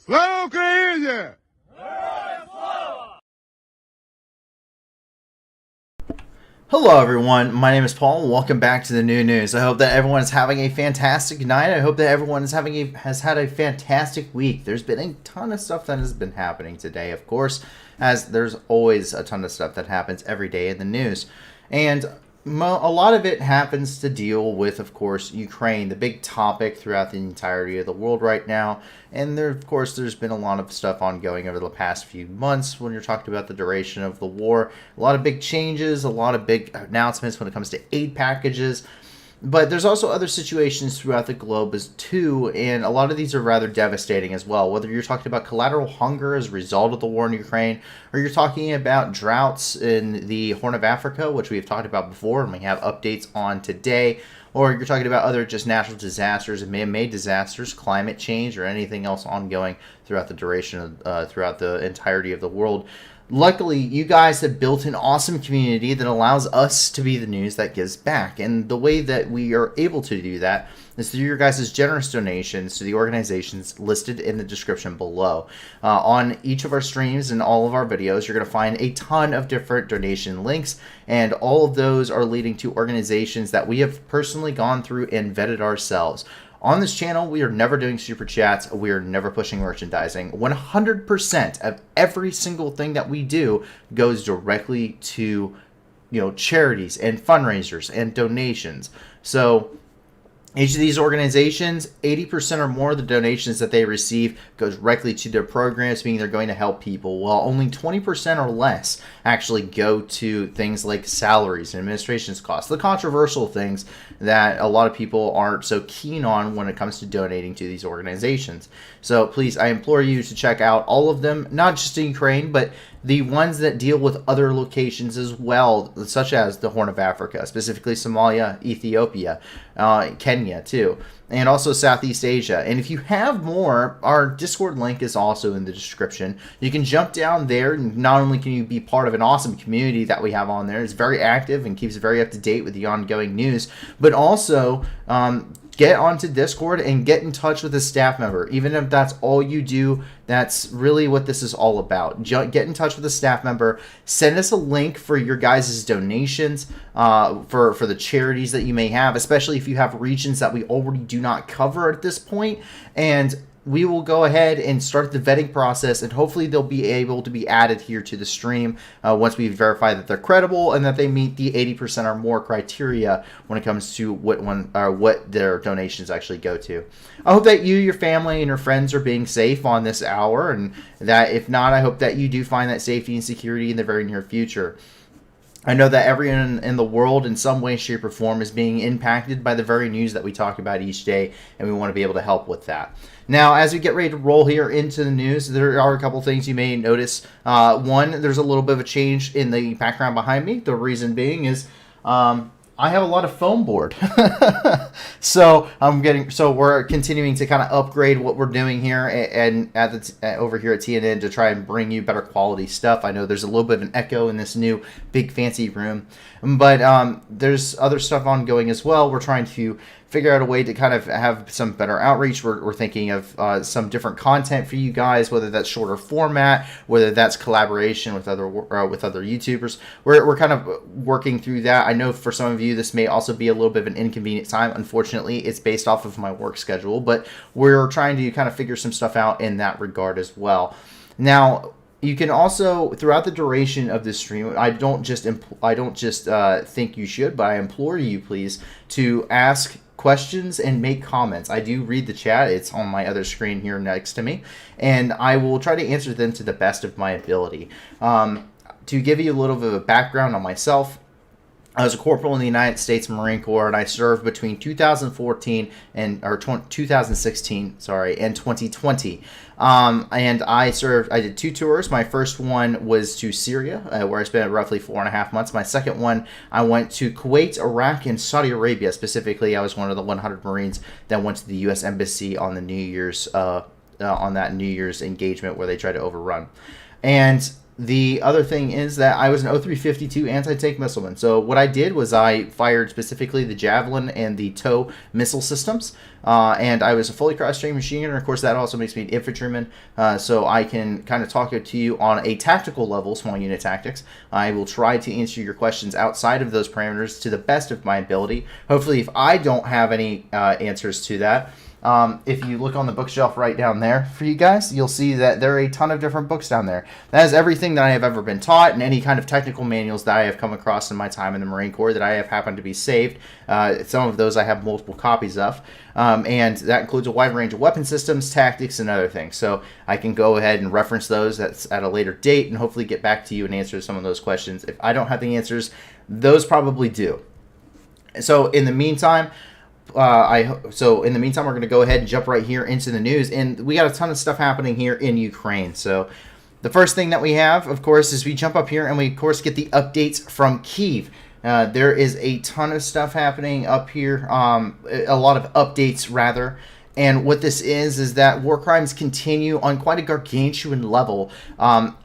Слава Україні! Hello everyone, my name is Paul and welcome back to the new news. I hope that everyone is having a fantastic night. I hope that everyone is has had a fantastic week. There's been a ton of stuff that has been happening today, of course, as there's always a ton of stuff that happens every day in the news. And a lot of it happens to deal with, of course, Ukraine, the big topic throughout the entirety of the world right now. And there, of course, there's been a lot of stuff ongoing over the past few months when you're talking about the duration of the war. A lot of big changes, a lot of big announcements when it comes to aid packages. But there's also other situations throughout the globe as too, and a lot of these are rather devastating as well. Whether you're talking about collateral hunger as a result of the war in Ukraine, or you're talking about droughts in the Horn of Africa, which we've talked about before and we have updates on today, or you're talking about other just natural disasters and man-made disasters, climate change, or anything else ongoing throughout the duration of, throughout the entirety of the world. Luckily, you guys have built an awesome community that allows us to be the news that gives back. And the way that we are able to do that is through your guys' generous donations to the organizations listed in the description below. On each of our streams and all of our videos, you're going to find a ton of different donation links. And all of those are leading to organizations that we have personally gone through and vetted ourselves. On this channel, we are never doing super chats. We are never pushing merchandising. 100% of every single thing that we do goes directly to, charities and fundraisers and donations. So each of these organizations, 80% or more of the donations that they receive goes directly to their programs, meaning they're going to help people, while only 20% or less actually go to things like salaries and administration's costs, the controversial things that a lot of people aren't so keen on when it comes to donating to these organizations. So please, I implore you to check out all of them, not just in Ukraine, but the ones that deal with other locations as well, such as the Horn of Africa, specifically Somalia, Ethiopia, Kenya too, and also Southeast Asia. And if you have more, our Discord link is also in the description. You can jump down there, and not only can you be part of an awesome community that we have on there, it's very active and keeps very up to date with the ongoing news, but also get onto Discord and get in touch with a staff member. Even if that's all you do, that's really what this is all about. Get in touch with a staff member. Send us a link for your guys' donations for the charities that you may have, especially if you have regions that we already do not cover at this point. And we will go ahead and start the vetting process, and hopefully they'll be able to be added here to the stream once we verify that they're credible and that they meet the 80% or more criteria when it comes to what their donations actually go to. I hope that you, your family, and your friends are being safe on this hour, and that if not, I hope that you do find that safety and security in the very near future. I know that everyone in the world in some way, shape, or form is being impacted by the very news that we talk about each day, and we want to be able to help with that. Now, as we get ready to roll here into the news, there are a couple things you may notice. One, there's a little bit of a change in the background behind me. The reason being is I have a lot of foam board. So we're continuing to kind of upgrade what we're doing here and over here at TNN to try and bring you better quality stuff. I know there's a little bit of an echo in this new big fancy room, but there's other stuff ongoing as well. We're trying to figure out a way to kind of have some better outreach. We're thinking of some different content for you guys, whether that's shorter format, whether that's collaboration with other YouTubers. We're kind of working through that. I know for some of you this may also be a little bit of an inconvenient time. Unfortunately, it's based off of my work schedule, but we're trying to kind of figure some stuff out in that regard as well. Now, you can also, throughout the duration of this stream, I don't just think you should, but I implore you, please, to ask questions and make comments. I do read the chat. It's on my other screen here next to me, and I will try to answer them to the best of my ability. To give you a little bit of a background on myself, I was a corporal in the United States Marine Corps, and I served between 2016 and 2020. And I did 2 tours. My first one was to Syria, where I spent roughly 4.5 months. My second one, I went to Kuwait, Iraq, and Saudi Arabia. Specifically, I was one of the 100 Marines that went to the U.S. Embassy on the New Year's, on that New Year's engagement where they tried to overrun. And the other thing is that I was an 0352 anti-tank missileman. So what I did was I fired specifically the Javelin and the TOW missile systems. And I was a fully cross-trained machine gunner. Of course, that also makes me an infantryman. So I can kind of talk to you on a tactical level, small unit tactics. I will try to answer your questions outside of those parameters to the best of my ability. Hopefully, if I don't have any answers to that, if you look on the bookshelf right down there for you guys, you'll see that there are a ton of different books down there. That is everything that I have ever been taught and any kind of technical manuals that I have come across in my time in the Marine Corps that I have happened to be saved. Some of those I have multiple copies of, and that includes a wide range of weapon systems, tactics, and other things. So I can go ahead and reference those at a later date and hopefully get back to you and answer some of those questions. If I don't have the answers, those probably do. So in the meantime, we're going to go ahead and jump right here into the news, and we got a ton of stuff happening here in Ukraine. So the first thing that we have, of course, is we jump up here and we, of course, get the updates from Kyiv. There is a ton of stuff happening up here, a lot of updates, rather. And what this is that war crimes continue on quite a gargantuan level.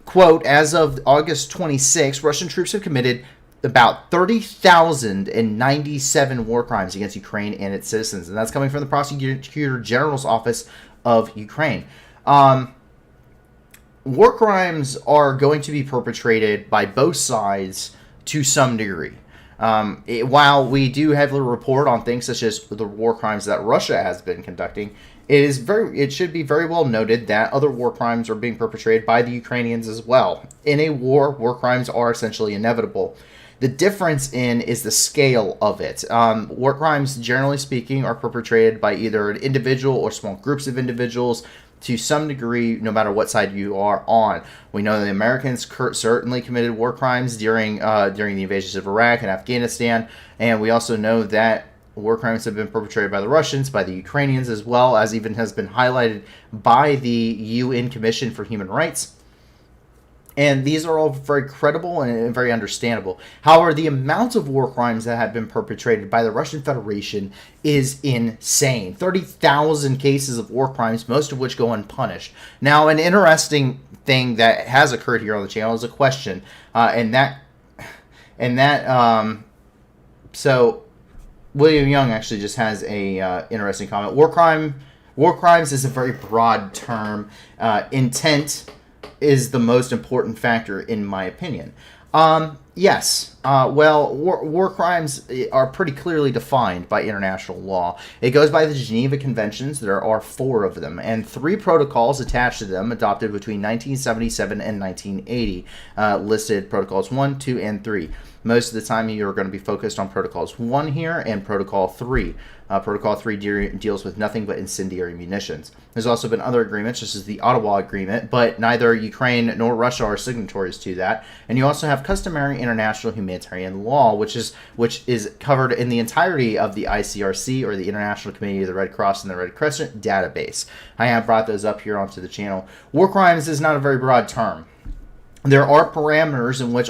Quote, as of August 26, Russian troops have committed about 30,097 war crimes against Ukraine and its citizens. And that's coming from the Prosecutor General's Office of Ukraine. War crimes are going to be perpetrated by both sides to some degree. While we do heavily report on things such as the war crimes that Russia has been conducting, it should be very well noted that other war crimes are being perpetrated by the Ukrainians as well. In a war crimes are essentially inevitable. The difference is the scale of it. War crimes, generally speaking, are perpetrated by either an individual or small groups of individuals to some degree, no matter what side you are on. We know the Americans certainly committed war crimes during the invasions of Iraq and Afghanistan, and we also know that war crimes have been perpetrated by the Russians, by the Ukrainians, as well as even has been highlighted by the UN Commission for Human Rights. And these are all very credible and very understandable. However, the amount of war crimes that have been perpetrated by the Russian Federation is insane. 30,000 cases of war crimes, most of which go unpunished. Now, an interesting thing that has occurred here on the channel is a question, so William Young actually just has a interesting comment. War crimes is a very broad term. Intent is the most important factor, in my opinion. Yes. War crimes are pretty clearly defined by international law. It goes by the Geneva Conventions. There are 4 of them, and 3 protocols attached to them, adopted between 1977 and 1980, listed Protocols 1, 2, and 3. Most of the time, you're going to be focused on Protocols 1 here and Protocol 3. Protocol 3 deals with nothing but incendiary munitions. There's also been other agreements, such as the Ottawa Agreement, but neither Ukraine nor Russia are signatories to that. And you also have customary international humanitarian law, which is covered in the entirety of the ICRC, or the International Committee of the Red Cross and the Red Crescent database. I have brought those up here onto the channel. War crimes is not a very broad term. There are parameters in which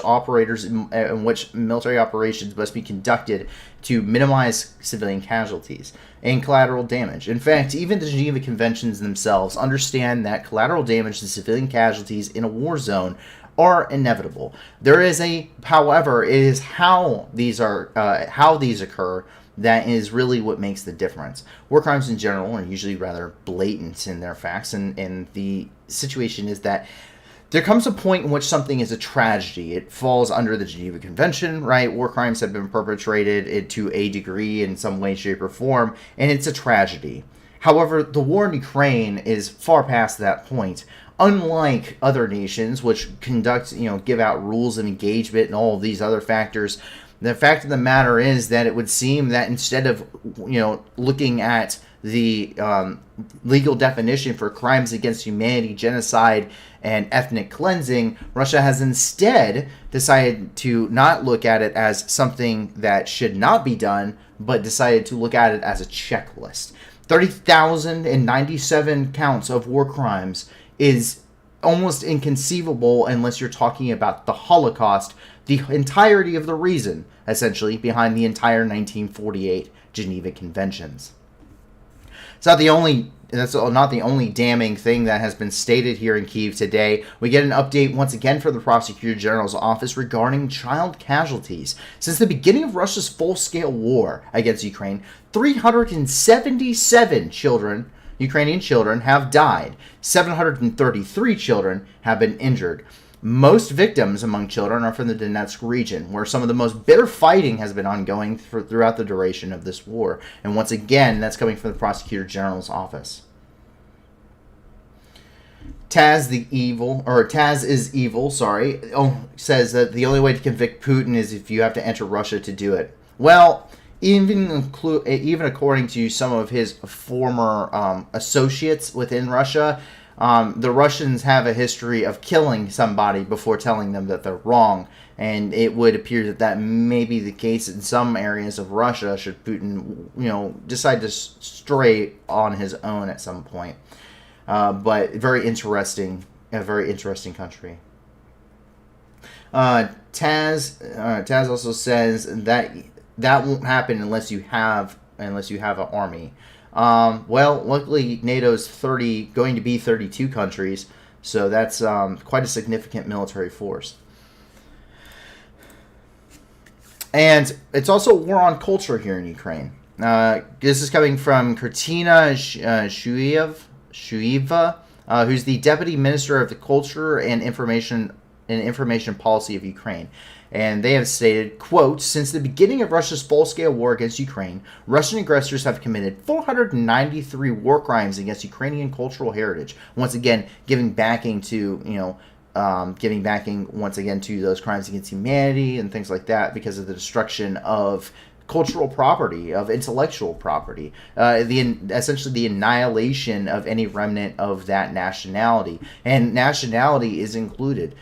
in which military operations must be conducted to minimize civilian casualties and collateral damage. In fact, even the Geneva Conventions themselves understand that collateral damage to civilian casualties in a war zone are inevitable. However, it is how these occur that is really what makes the difference. War crimes in general are usually rather blatant in their facts, and the situation is that there comes a point in which something is a tragedy. It falls under the Geneva Convention, right? War crimes have been perpetrated to a degree in some way, shape, or form, and it's a tragedy. However, the war in Ukraine is far past that point. Unlike other nations, which give out rules of engagement and all of these other factors, the fact of the matter is that it would seem that instead of, looking at the legal definition for crimes against humanity, genocide, and ethnic cleansing, Russia has instead decided to not look at it as something that should not be done, but decided to look at it as a checklist. 30,097 counts of war crimes is almost inconceivable unless you're talking about the Holocaust, the entirety of the reason, essentially, behind the entire 1948 Geneva Conventions. That's not the only damning thing that has been stated here in Kyiv today. We get an update once again from the Prosecutor General's office regarding child casualties. Since the beginning of Russia's full-scale war against Ukraine, 377 Ukrainian children have died. 733 children have been injured. Most victims among children are from the Donetsk region, where some of the most bitter fighting has been ongoing throughout the duration of this war. And once again, that's coming from the Prosecutor General's office. Taz is evil, says that the only way to convict Putin is if you have to enter Russia to do it. Well, even according to some of his former associates within Russia, the Russians have a history of killing somebody before telling them that they're wrong, and it would appear that may be the case in some areas of Russia should Putin, decide to stray on his own at some point. But a very interesting country. Taz also says that won't happen unless you have an army. Well, luckily NATO's going to be 32 countries, so that's quite a significant military force. And it's also war on culture here in Ukraine. This is coming from Katerina Shuahiv, who's the Deputy Minister of the Culture and Information Policy of Ukraine. And they have stated, quote, since the beginning of Russia's full-scale war against Ukraine, Russian aggressors have committed 493 war crimes against Ukrainian cultural heritage. Once again, giving backing once again to those crimes against humanity and things like that because of the destruction of cultural property, of intellectual property, essentially the annihilation of any remnant of that nationality. And nationality is included.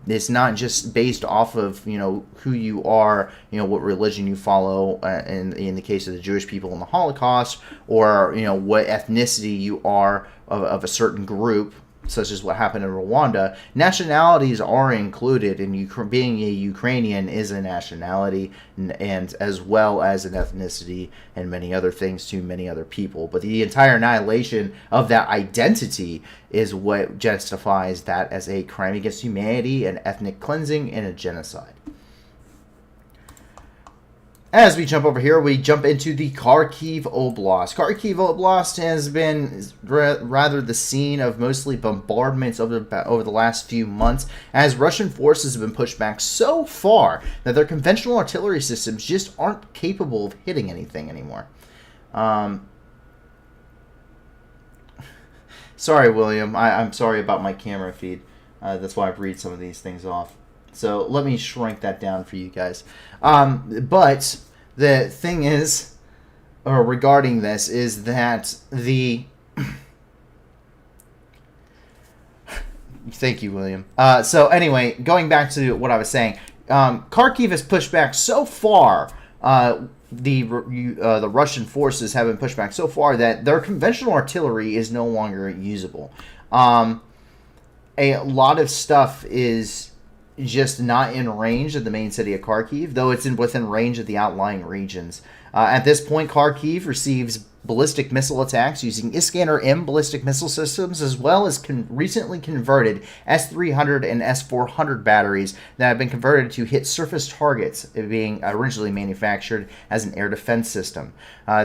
It's not just based off of, who you are, what religion you follow, in the case of the Jewish people in the Holocaust, or, what ethnicity you are of a certain group, such as what happened in Rwanda. Nationalities are included, and being a Ukrainian is a nationality, and as well as an ethnicity and many other things to many other people. But the entire annihilation of that identity is what justifies that as a crime against humanity, an ethnic cleansing, and a genocide. As we jump over here, we jump into the Kharkiv Oblast. Kharkiv Oblast has been rather the scene of mostly bombardments over the last few months, as Russian forces have been pushed back so far that their conventional artillery systems just aren't capable of hitting anything anymore. Sorry, William. I'm sorry about my camera feed. That's why I read some of these things off. So let me shrink that down for you guys. But the thing is, regarding this, is that the... Thank you, William. So anyway, going back to what I was saying, Kharkiv has pushed back so far. The Russian forces have been pushed back so far that their conventional artillery is no longer usable. The entire annihilation of that identity is what justifies that as a crime against humanity, an ethnic cleansing, and a genocide. As we jump over here, we jump into the Kharkiv Oblast. Kharkiv Oblast has been rather the scene of mostly bombardments over the last few months, as Russian forces have been pushed back so far that their conventional artillery is no longer usable. a lot of stuff is just not in range of the main city of Kharkiv, though it's within range of the outlying regions. At this point, Kharkiv receives ballistic missile attacks using Iskander-M ballistic missile systems, as well as recently converted S-300 and S-400 batteries that have been converted to hit surface targets, being originally manufactured as an air defense system.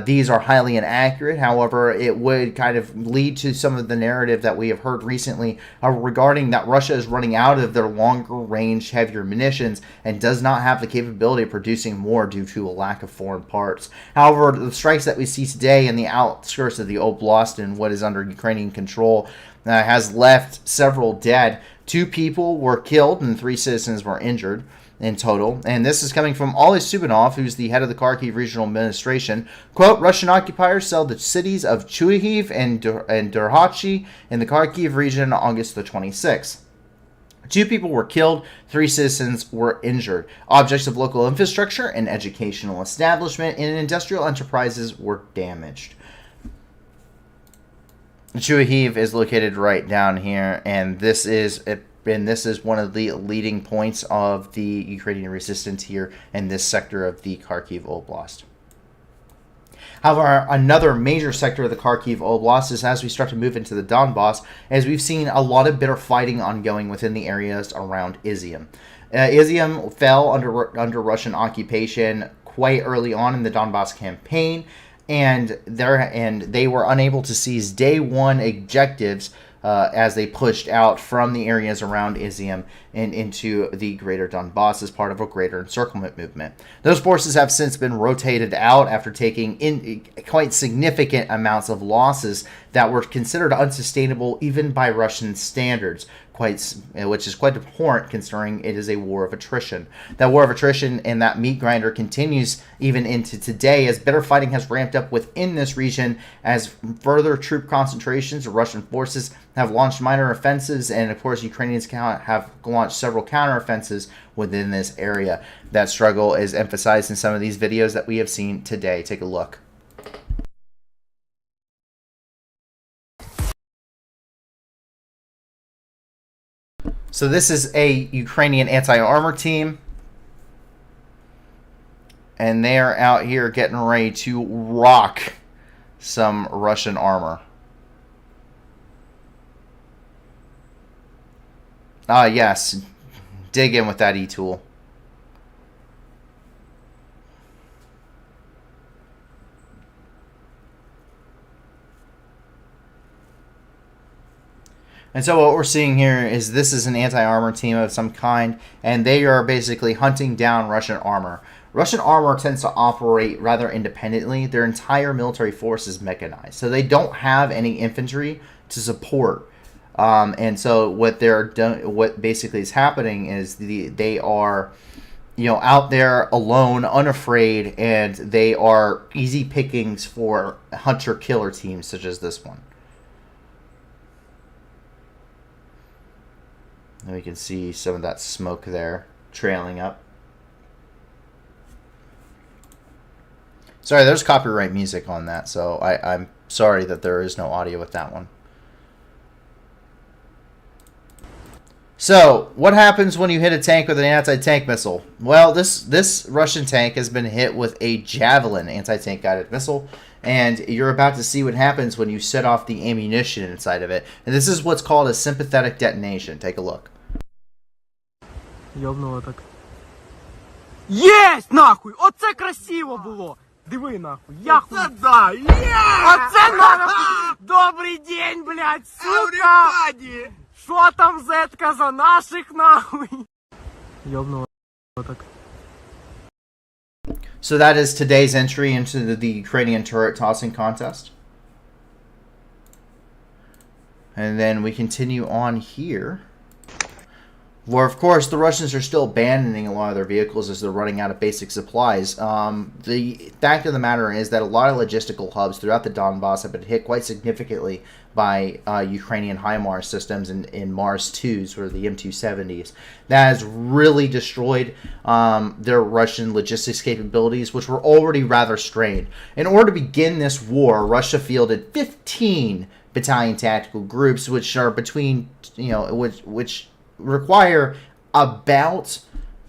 These are highly inaccurate. However, it would kind of lead to some of the narrative that we have heard recently regarding that Russia is running out of their longer range, heavier munitions and does not have the capability of producing more due to a lack of foreign parts. However, the strikes that we see today in the outskirts of the Oblast and what is under Ukrainian control has left several dead. 2 people were killed and 3 citizens were injured in total. And this is coming from Oleh Subinov, who's the head of the Kharkiv Regional Administration. Quote, Russian occupiers sailed the cities of Shuahiv and Derhachi in the Kharkiv region on August the 26th. 2 people were killed, 3 citizens were injured. Objects of local infrastructure and educational establishment and industrial enterprises were damaged. Shuahiv is located right down here, and this is one of the leading points of the Ukrainian resistance here in this sector of the Kharkiv Oblast. However, another major sector of the Kharkiv Oblast is as we start to move into the Donbass, as we've seen a lot of bitter fighting ongoing within the areas around IZYUM. IZYUM fell under Russian occupation quite early on in the Donbass campaign, and they were unable to seize day one objectives as they pushed out from the areas around IZYUM and into the greater Donbass as part of a greater encirclement movement. Those forces have since been rotated out after taking in quite significant amounts of losses that were considered unsustainable even by Russian standards, which is quite abhorrent considering it is a war of attrition. That war of attrition and that meat grinder continues even into today as bitter fighting has ramped up within this region as further troop concentrations of Russian forces have launched minor offensives, and of course Ukrainians have launched several counteroffensives within this area. That struggle is emphasized in some of these videos that we have seen today. Take a look. So this is a Ukrainian anti-armor team, and they are out here getting ready to rock some Russian armor. Ah, yes. Dig in with that E-tool. And so what we're seeing here is this is an anti-armor team of some kind, and they are basically hunting down Russian armor. Russian armor tends to operate rather independently. Their entire military force is mechanized, so they don't have any infantry to support. And so what basically is happening is they are, out there alone, unafraid, and they are easy pickings for hunter-killer teams such as this one. And we can see some of that smoke there trailing up. Sorry, there's copyright music on that, so I'm sorry that there is no audio with that one. So, what happens when you hit a tank with an anti-tank missile? Well, this Russian tank has been hit with a Javelin anti-tank guided missile, and you're about to see what happens when you set off the ammunition inside of it. And this is what's called a sympathetic detonation. Take a look. Йобнуло так. Єсть, нахуй! Оце красиво було! Диви, нахуй! Я хуй! Оце да! Оце нахуй! Добрий день, блядь, сука! Що там зетка за наших, нахуй? Йобнуло так. So that is today's entry into the Ukrainian turret tossing contest. And then we continue on here. Where, of course, the Russians are still abandoning a lot of their vehicles as they're running out of basic supplies. The fact of the matter is that a lot of logistical hubs throughout the Donbass have been hit quite significantly by Ukrainian HIMARS systems in Mars 2s, or the M270s. That has really destroyed their Russian logistics capabilities, which were already rather strained. In order to begin this war, Russia fielded 15 battalion tactical groups, which are between, which require about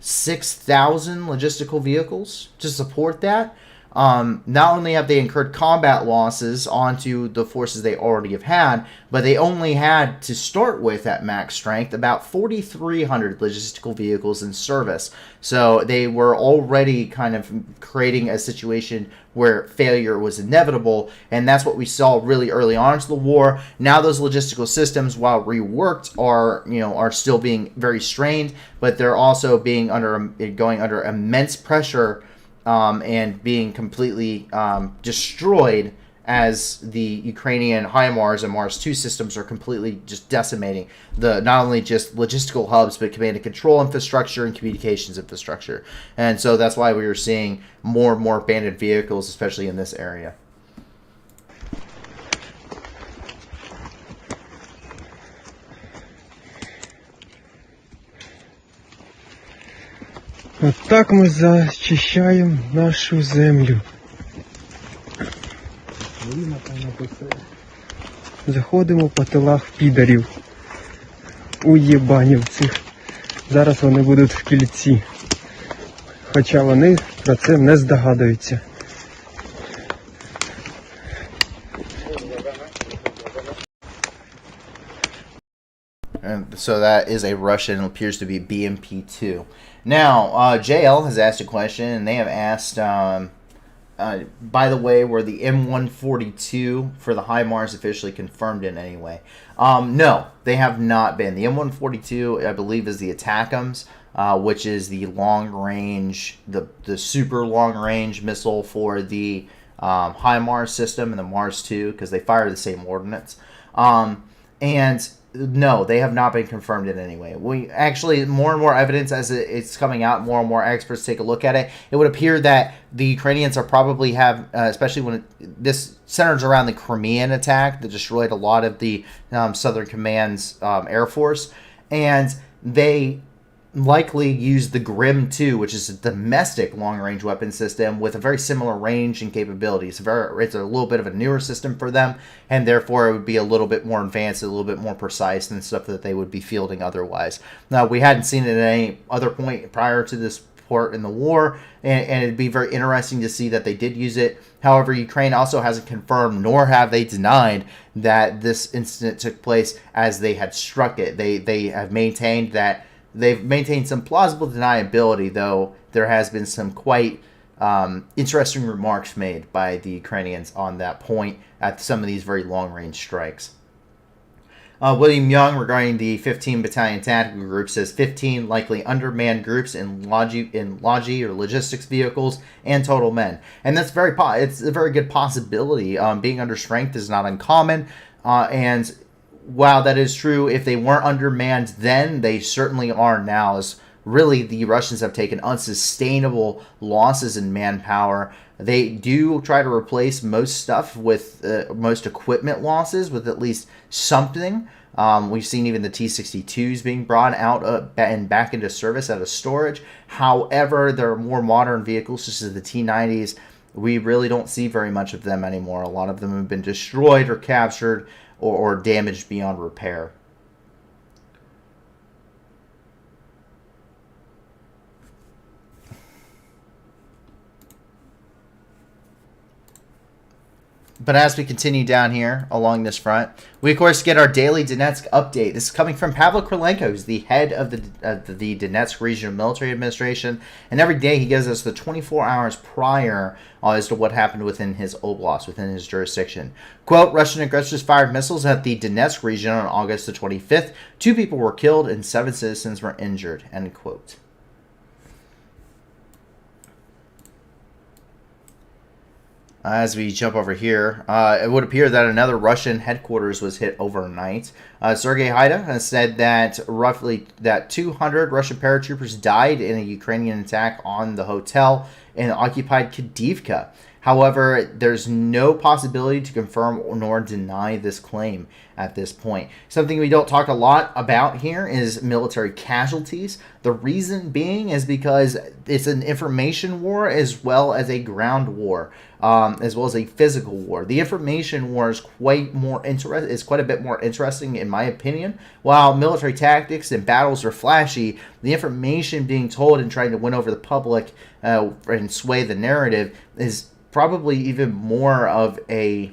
6,000 logistical vehicles to support that. Not only have they incurred combat losses onto the forces they already have had, but they only had to start with at max strength about 4,300 logistical vehicles in service. So they were already kind of creating a situation where failure was inevitable, and that's what we saw really early on into the war. Now those logistical systems, while reworked, are still being very strained, but they're also going under immense pressure and being completely destroyed as the Ukrainian HIMARS and Mars 2 systems are completely just decimating not only just logistical hubs, but command and control infrastructure and communications infrastructure. And so that's why we were seeing more and more abandoned vehicles, especially in this area. От так ми зачищаємо нашу землю. Заходимо по тилах підарів. Уєбанів цих. Зараз вони будуть в кільці. Хоча вони про це не здогадуються. And so that is a Russian, appears to be BMP-2. Now, JL has asked a question, and they have asked, by the way, were the M142 for the HIMARS officially confirmed in any way? No, they have not been. The M142, I believe, is the ATACMS, which is the long-range, the super long-range missile for the HIMARS system and the Mars 2, because they fire the same ordnance. And no, they have not been confirmed in any way. We actually, more and more evidence as it's coming out, more and more experts take a look at it. It would appear that the Ukrainians are probably have, especially when this centers around the Crimean attack that destroyed a lot of the Southern Command's Air Force, and they likely used the Grim 2, which is a domestic long-range weapon system with a very similar range and capabilities. It's a little bit of a newer system for them, and therefore it would be a little bit more advanced, a little bit more precise than stuff that they would be fielding otherwise. Now, we hadn't seen it at any other point prior to this part in the war, and it'd be very interesting to see that they did use it. However, Ukraine also hasn't confirmed, nor have they denied, that this incident took place as they had struck it. They have maintained that they've maintained some plausible deniability, though there has been some quite interesting remarks made by the Ukrainians on that point at some of these very long-range strikes. William Young, regarding the 15 battalion tactical group, says 15 likely undermanned groups in logi or logistics vehicles and total men, and that's it's a very good possibility. Being under strength is not uncommon, and while that is true, if they weren't undermanned then, they certainly are now, as really the Russians have taken unsustainable losses in manpower. They do try to replace most stuff with most equipment losses with at least something. We've seen even the T-62s being brought out and back into service out of storage. However, there are more modern vehicles, such as the T-90s. We really don't see very much of them anymore. A lot of them have been destroyed or captured or damaged beyond repair. But as we continue down here along this front, we of course get our daily Donetsk update. This is coming from Pavel Krylenko, who's the head of the Donetsk Regional Military Administration, and every day he gives us the 24 hours prior as to what happened within his oblast, within his jurisdiction. Quote, Russian aggressors fired missiles at the Donetsk region on August the 25th. 2 people were killed and 7 citizens were injured, end quote. As we jump over here, it would appear that another Russian headquarters was hit overnight. Sergei Haida has said that roughly 200 Russian paratroopers died in a Ukrainian attack on the hotel in occupied Kharkiv. However, there's no possibility to confirm nor deny this claim at this point. Something we don't talk a lot about here is military casualties. The reason being is because it's an information war as well as a ground war, as well as a physical war. The information war is quite a bit more interesting in my opinion. While military tactics and battles are flashy, the information being told and trying to win over the public and sway the narrative is probably even more of a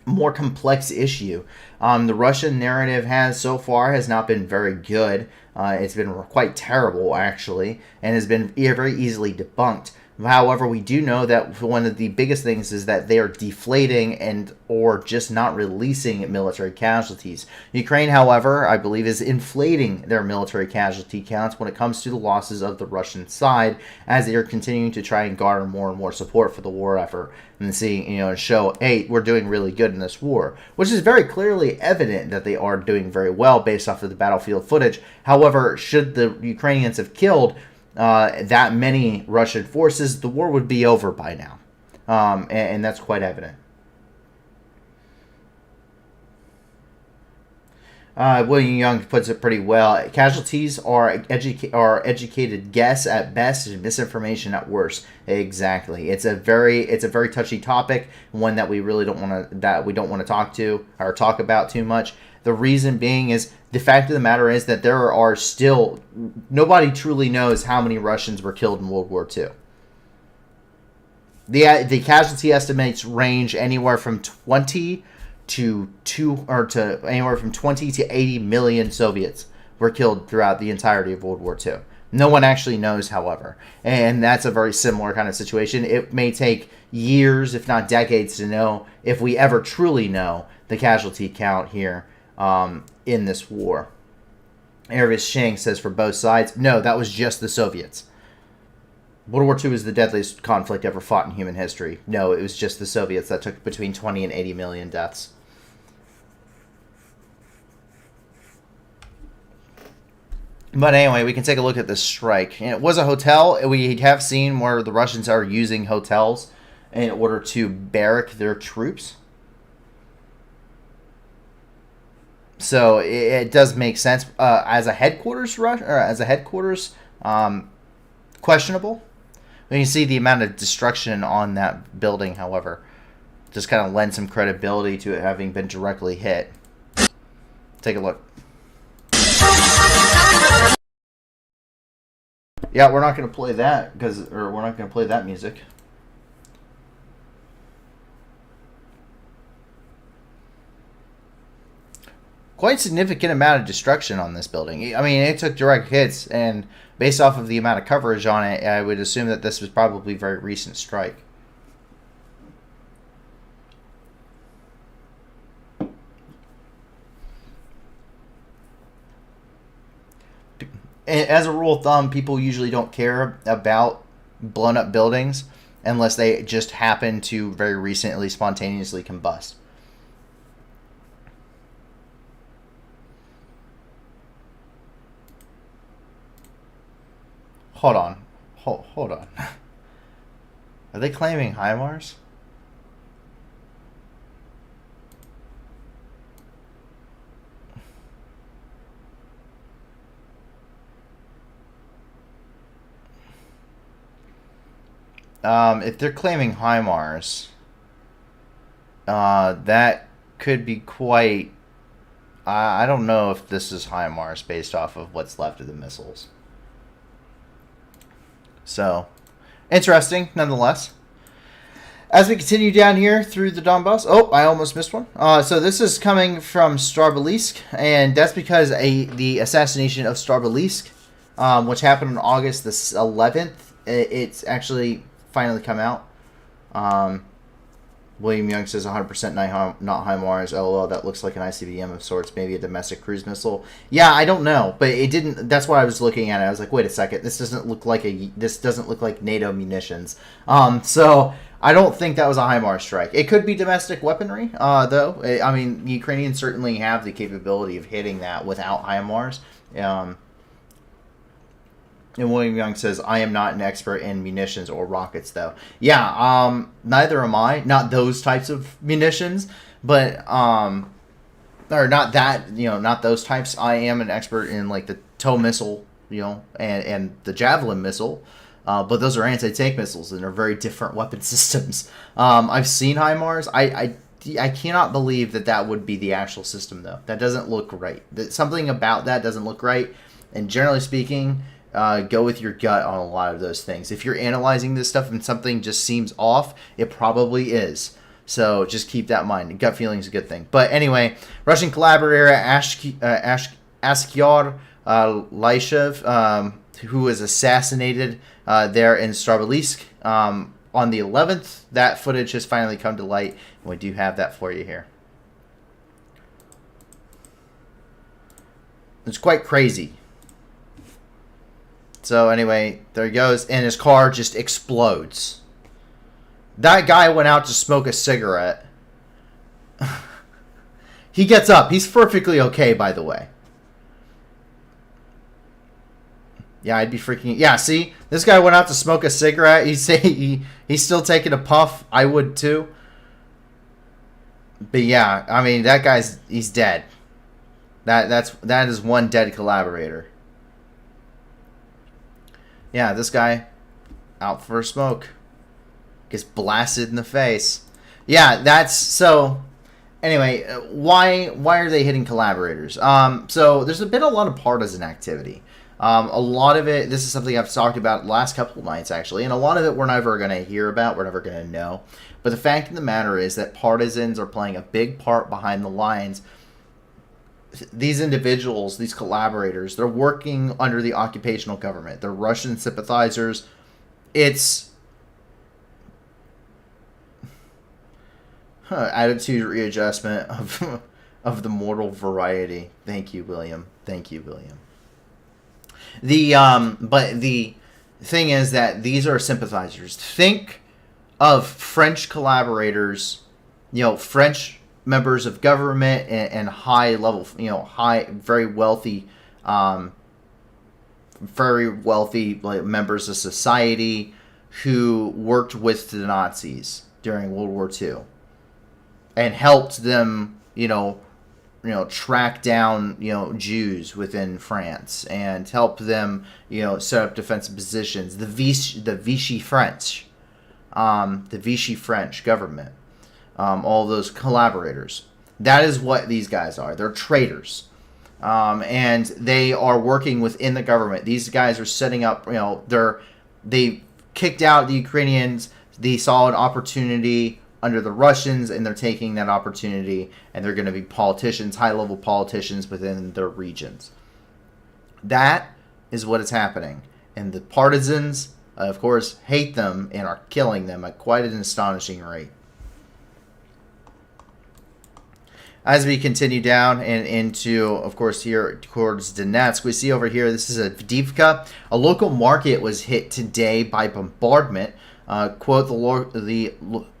more complex issue. The Russian narrative has not been very good. It's been quite terrible, actually, and has been very easily debunked. However, we do know that one of the biggest things is that they are deflating and or just not releasing military casualties. Ukraine, however, I believe is inflating their military casualty counts when it comes to the losses of the Russian side, as they are continuing to try and garner more and more support for the war effort and show, hey, we're doing really good in this war, which is very clearly evident that they are doing very well based off of the battlefield footage. However, should the Ukrainians have killed that many Russian forces, the war would be over by now. And that's quite evident. William Young puts it pretty well. Casualties are educated guess at best and misinformation at worst. Exactly. It's a very touchy topic, one that we really don't want to talk about too much. The reason being is the fact of the matter is that there are still nobody truly knows how many Russians were killed in World War II. The casualty estimates range anywhere from 20 to 80 million Soviets were killed throughout the entirety of World War II. No one actually knows, however, and that's a very similar kind of situation. It may take years, if not decades, to know if we ever truly know the casualty count here in this war. Ervis Shang says for both sides, no, that was just the Soviets. World War II is the deadliest conflict ever fought in human history. No, it was just the Soviets that took between 20 and 80 million deaths. But anyway, we can take a look at this strike. And it was a hotel. We have seen where the Russians are using hotels in order to barrack their troops. So it does make sense as a headquarters questionable. When you see the amount of destruction on that building, however, just kind of lends some credibility to it having been directly hit. Take a look. Yeah, we're not going to play that we're not going to play that music. Quite significant amount of destruction on this building. I mean, it took direct hits, and based off of the amount of coverage on it, I would assume that this was probably a very recent strike. As a rule of thumb, people usually don't care about blown up buildings unless they just happen to very recently spontaneously combust. Hold on. Hold on. Are they claiming HIMARS? If they're claiming HIMARS, that could be quite... I don't know if this is HIMARS based off of what's left of the missiles. So, interesting, nonetheless. As we continue down here through the Donbass... Oh, I almost missed one. So this is coming from Starobelsk, and that's because the assassination of Starobelsk, which happened on August the 11th, it's actually finally come out. William Young says 100% not HIMARS. LOL, that looks like an ICBM of sorts, maybe a domestic cruise missile. Yeah, I don't know, but it didn't. That's why I was looking at it. I was like, wait a second, this doesn't look like NATO munitions. So I don't think that was a HIMARS strike. It could be domestic weaponry, though. I mean, the Ukrainians certainly have the capability of hitting that without HIMARS. And William Young says, I am not an expert in munitions or rockets, though. Yeah, neither am I. Not those types of munitions, but, or not that, not those types. I am an expert in, like, the TOW missile, and the Javelin missile. But those are anti-tank missiles, and they're very different weapon systems. I've seen HIMARS. I cannot believe that would be the actual system, though. That doesn't look right. Something about that doesn't look right. And generally speaking, go with your gut on a lot of those things. If you're analyzing this stuff and something just seems off, it probably is. So just keep that in mind. Gut feeling is a good thing. But anyway, Russian collaborator Askyar Lyshev, who was assassinated there in Starobelsk on the 11th. That footage has finally come to light, and we do have that for you here. It's quite crazy. So anyway, there he goes, and his car just explodes. That guy went out to smoke a cigarette. He gets up. He's perfectly okay, by the way. Yeah, I'd be freaking... Yeah, see? This guy went out to smoke a cigarette. He's still taking a puff. I would, too. But yeah, I mean, that guy's... He's dead. That is one dead collaborator. Yeah, this guy out for a smoke. Gets blasted in the face. Yeah, that's... So... Anyway, why are they hitting collaborators? So there's been a lot of partisan activity. A lot of it, this is something I've talked about the last couple of nights, actually, and a lot of it we're never going to hear about, we're never going to know. But the fact of the matter is that partisans are playing a big part behind the lines. These individuals, these collaborators, they're working under the occupational government. They're Russian sympathizers. It's... attitude readjustment of the mortal variety. Thank you, William. Thank you, William. But the thing is that these are sympathizers. Think of French collaborators, French members of government and high level, very wealthy like, members of society who worked with the Nazis during World War II and helped them, track down, Jews within France and help them, set up defensive positions. The Vichy French government, all those collaborators. That is what these guys are. They're traitors. And they are working within the government. These guys are setting up, they kicked out the Ukrainians. They saw an opportunity under the Russians, and they're taking that opportunity, and they're going to be politicians, high-level politicians within their regions. That is what is happening. And the partisans, of course, hate them and are killing them at quite an astonishing rate. As we continue down and into, of course, here towards Donetsk, we see over here, this is Avdiivka. A local market was hit today by bombardment. Quote,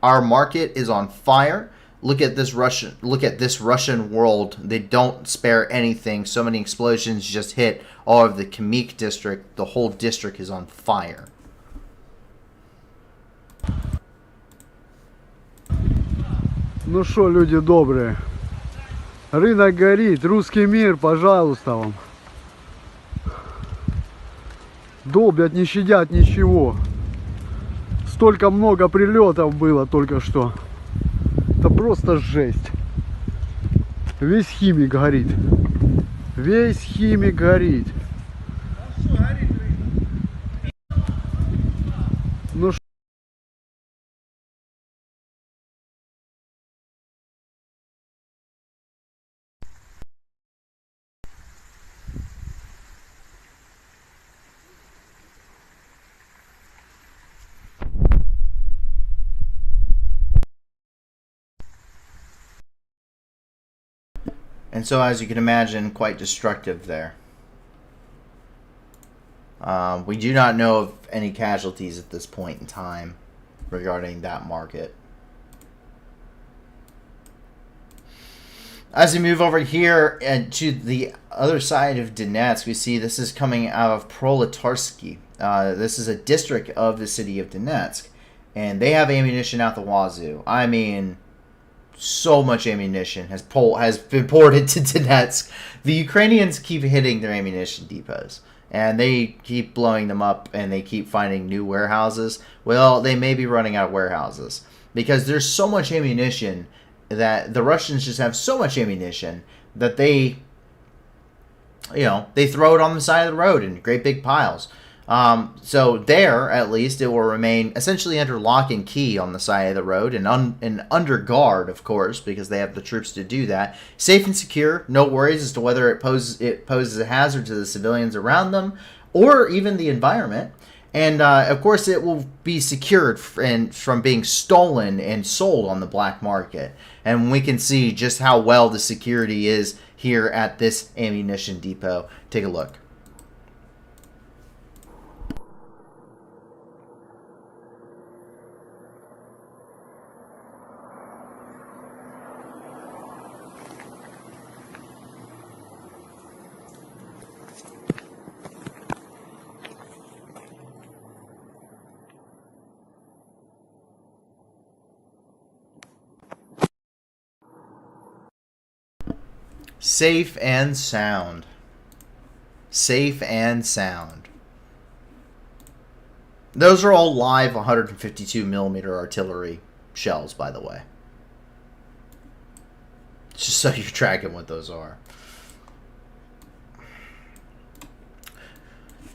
our market is on fire. Look at this Russian world. They don't spare anything. So many explosions just hit all of the Kharkiv district. The whole district is on fire. Ну что, люди добрые, рынок горит, русский мир, пожалуйста вам. Долбят, не щадят ничего. Столько много прилетов было только что. Это просто жесть. Весь химик горит. Весь химик горит. Ну And so, as you can imagine, quite destructive there. We do not know of any casualties at this point in time. regarding that market. As we move over here to the other side of Donetsk, we see this is coming out of Proletarsky. This is a district of the city of Donetsk, and they have ammunition out the wazoo. I mean, so much ammunition has been poured into Donetsk. The Ukrainians keep hitting their ammunition depots, and they keep blowing them up, and they keep finding new warehouses. Well, they may be running out of warehouses because there's so much ammunition that the Russians just have so much ammunition that they throw it on the side of the road in great big piles. So there, at least, it will remain essentially under lock and key on the side of the road and under guard, of course, because they have the troops to do that. Safe and secure, no worries as to whether it poses a hazard to the civilians around them or even the environment. And, of course, it will be secured from being stolen and sold on the black market. And we can see just how well the security is here at this ammunition depot. Take a look. Safe and sound. Safe and sound. Those are all live 152 millimeter artillery shells, by the way. Just so you're tracking what those are.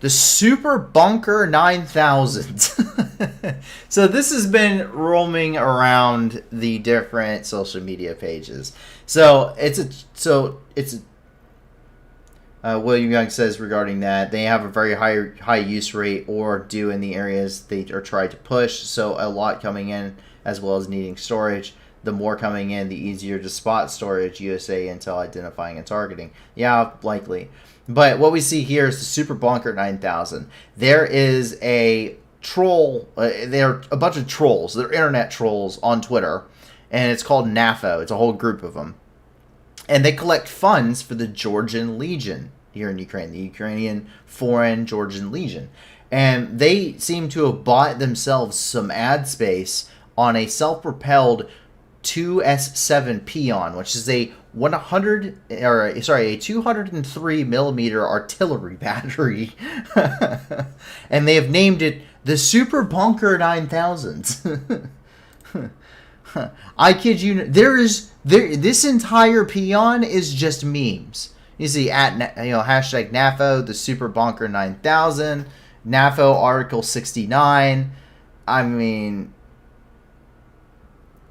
The Super Bunker 9000. So this has been roaming around the different social media pages. William Young says regarding that, they have a very high use rate or do in the areas they are trying to push. So a lot coming in as well as needing storage. The more coming in, the easier to spot storage, USA Intel identifying and targeting. Yeah, likely. But what we see here is the Super Bunker 9000. There is a troll. There are a bunch of trolls. They're internet trolls on Twitter. And it's called NAFO. It's a whole group of them. And they collect funds for the Georgian Legion here in Ukraine. The Ukrainian Foreign Georgian Legion. And they seem to have bought themselves some ad space on a self-propelled 2S7 Peon, which is a 203 millimeter artillery battery. And they have named it the Super Bunker 9000. I kid you, this entire peon is just memes. You see hashtag NAFO, the Super Bunker 9000, NAFO Article 69. I mean,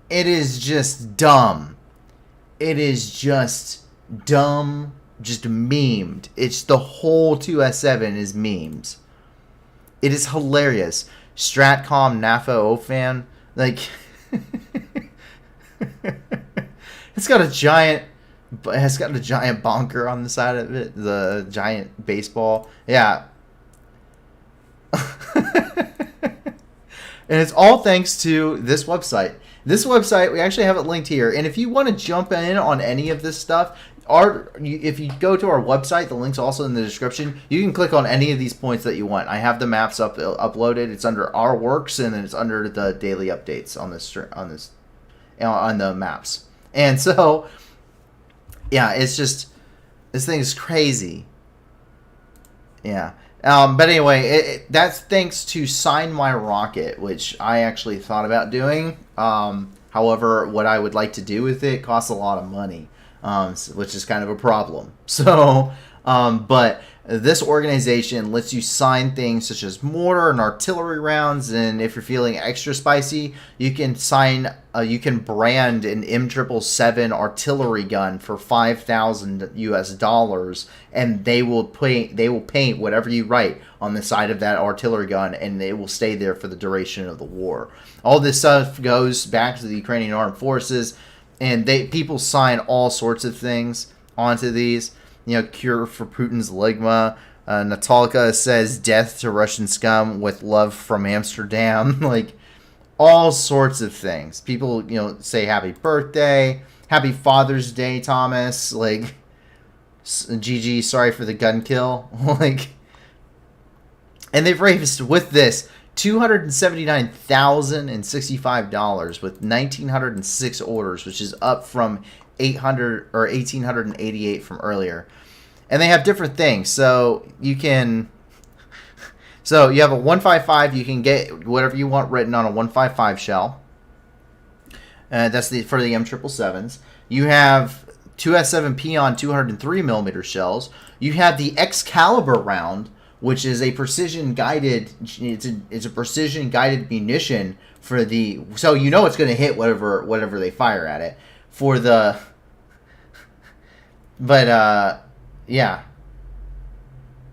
it is just dumb. It is just dumb, just memed. It's the whole 2S7 is memes. It is hilarious. Stratcom NAFO fan, like it's got a giant bonker on the side of it, the giant baseball. Yeah. And it's all thanks to this website. This website, we actually have it linked here. And if you want to jump in on any of this stuff, if you go to our website, the link's also in the description. You can click on any of these points that you want. I have the maps uploaded. It's under our works, and then it's under the daily updates on the maps. And so, yeah, it's just, this thing is crazy. Yeah. But anyway, that's thanks to Sign My Rocket, which I actually thought about doing. However, what I would like to do with it costs a lot of money, which is kind of a problem. So, but this organization lets you sign things such as mortar and artillery rounds, and if you're feeling extra spicy, you can you can brand an M777 artillery gun for $5,000 and they will paint whatever you write on the side of that artillery gun, and it will stay there for the duration of the war. All this stuff goes back to the Ukrainian Armed Forces, and people sign all sorts of things onto these. Cure for Putin's Ligma. Natalka says, death to Russian scum with love from Amsterdam. Like, all sorts of things. People, say happy birthday, happy Father's Day, Thomas. Like, GG, sorry for the gun kill. Like, and they've raised with this $279,065 with 1,906 orders, which is up from 800 or 1,888 from earlier. And they have different things, so you can. So you have a 155. You can get whatever you want written on a 155 shell. That's for the M777s. You have 2S7P on 203mm shells. You have the Excalibur round, which is a precision guided. It's a precision guided munition for the. So it's going to hit whatever they fire at it. For the. But yeah.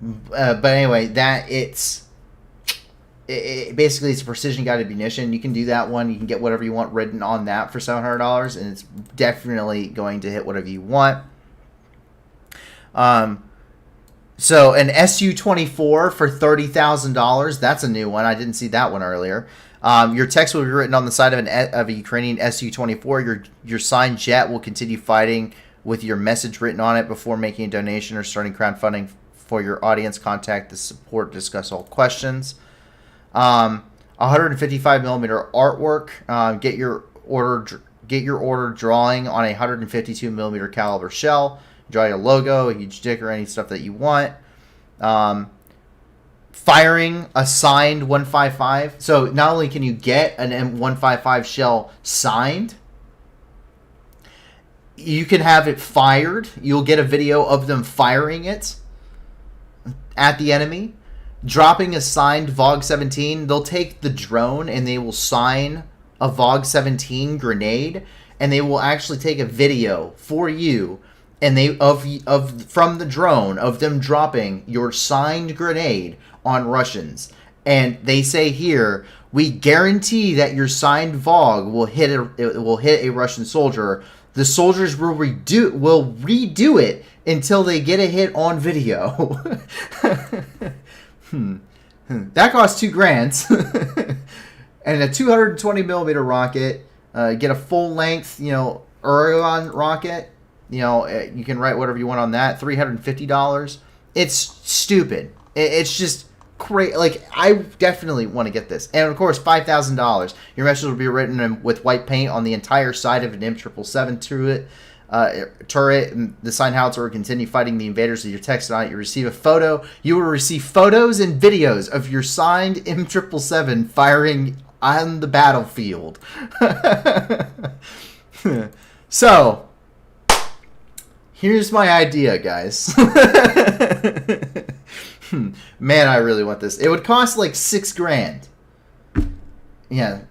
But anyway, that basically it's a precision guided munition. You can do that one. You can get whatever you want written on that for $700, and it's definitely going to hit whatever you want. So an SU-24 for $30,000. That's a new one. I didn't see that one earlier. Your text will be written on the side of a Ukrainian SU-24. Your signed jet will continue fighting with your message written on it before making a donation or starting crowdfunding for your audience. Contact the support to discuss all questions. 155mm artwork. Get your order drawing on a 152mm caliber shell. Draw your logo, a huge dick, or any stuff that you want. Firing a signed 155. So not only can you get an M155 shell signed, you can have it fired. You'll get a video of them firing it at the enemy. Dropping a signed VOG 17. They'll take the drone and they will sign a VOG 17 grenade, and they will actually take a video for you and from the drone of them dropping your signed grenade on Russians. And they say here, we guarantee that your signed VOG will hit a Russian soldier. The soldiers will redo it until they get a hit on video. That costs $2,000. And a 220mm rocket. Get a full length, Urion rocket. You can write whatever you want on that. $350. It's stupid. It's just crazy. Like, I definitely want to get this. And of course, $5,000. Your message will be written with white paint on the entire side of an M777 turret. And the signed howitzer will continue fighting the invaders with your text on it. You receive a photo. You will receive photos and videos of your signed M777 firing on the battlefield. So, here's my idea, guys. Man, I really want this. It would cost like $6,000. Yeah.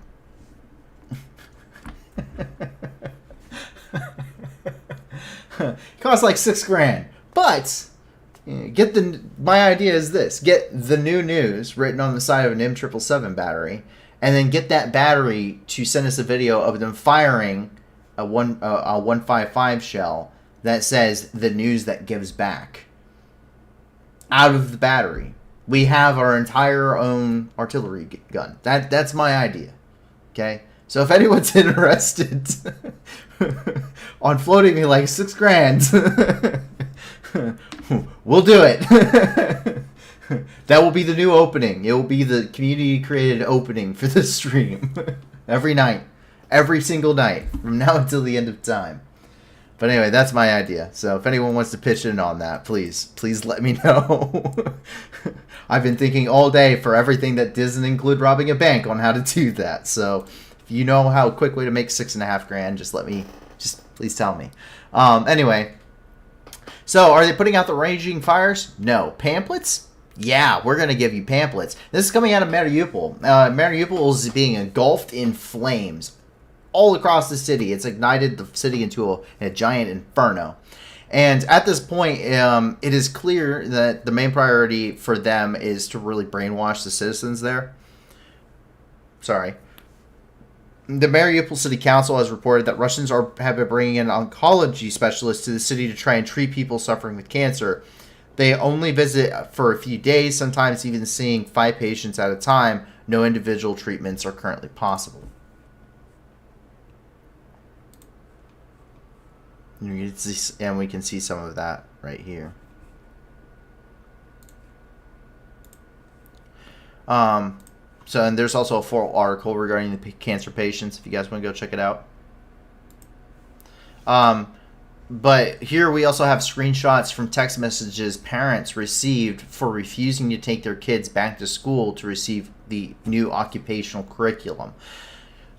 It costs like $6,000. But my idea is this: get the new news written on the side of an M777 battery, and then get that battery to send us a video of them firing a 155 shell that says the news that gives back out of the battery. We have our entire own artillery gun. That's my idea. Okay, so if anyone's interested on floating me like $6,000, we'll do it. That will be the new opening. It will be the community created opening for the stream every night, every single night from now until the end of time. But anyway, that's my idea. So if anyone wants to pitch in on that, please let me know. I've been thinking all day for everything that doesn't include robbing a bank on how to do that. So if you know how a quick way to make $6,500, just please tell me. Anyway, so are they putting out the raging fires? No. Pamphlets? Yeah, we're going to give you pamphlets. This is coming out of Mariupol. Mariupol is being engulfed in flames all across the city. It's ignited the city into a giant inferno. And at this point, it is clear that the main priority for them is to really brainwash the citizens there. Sorry. The Mariupol City Council has reported that Russians have been bringing in oncology specialists to the city to try and treat people suffering with cancer. They only visit for a few days, sometimes even seeing 5 patients at a time, No individual treatments are currently possible. And we can see some of that right here. So, and there's also a full article regarding the cancer patients if you guys want to go check it out. But here we also have screenshots from text messages parents received for refusing to take their kids back to school to receive the new occupational curriculum.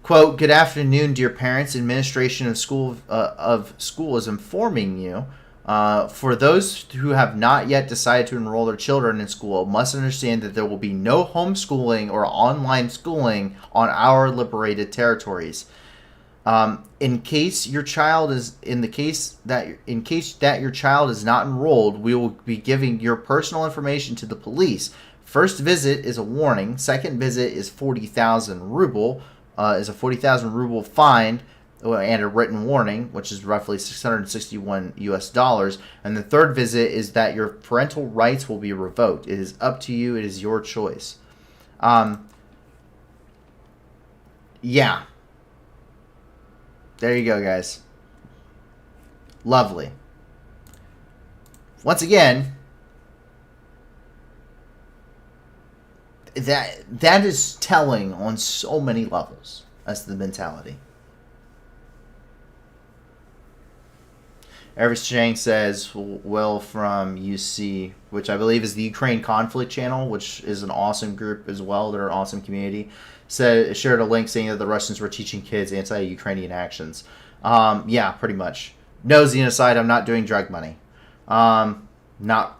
Quote, "Good afternoon, dear parents. Administration of school is informing you. For those who have not yet decided to enroll their children in school, must understand that there will be no homeschooling or online schooling on our liberated territories. In case your child is your child is not enrolled, we will be giving your personal information to the police. First visit is a warning. Second visit is 40,000 ruble." Is a 40,000 ruble fine and a written warning, which is roughly $661 US. And the third visit is that your parental rights will be revoked. It is up to you. It is your choice. Yeah. There you go, guys. Lovely. Once again, that is telling on so many levels as the mentality. Eric Chang says, Will from UC, which I believe is the Ukraine Conflict Channel, which is an awesome group as well. They're an awesome community. Shared a link saying that the Russians were teaching kids anti-Ukrainian actions. Yeah, pretty much. No, Genocide, I'm not doing drug money. I'm not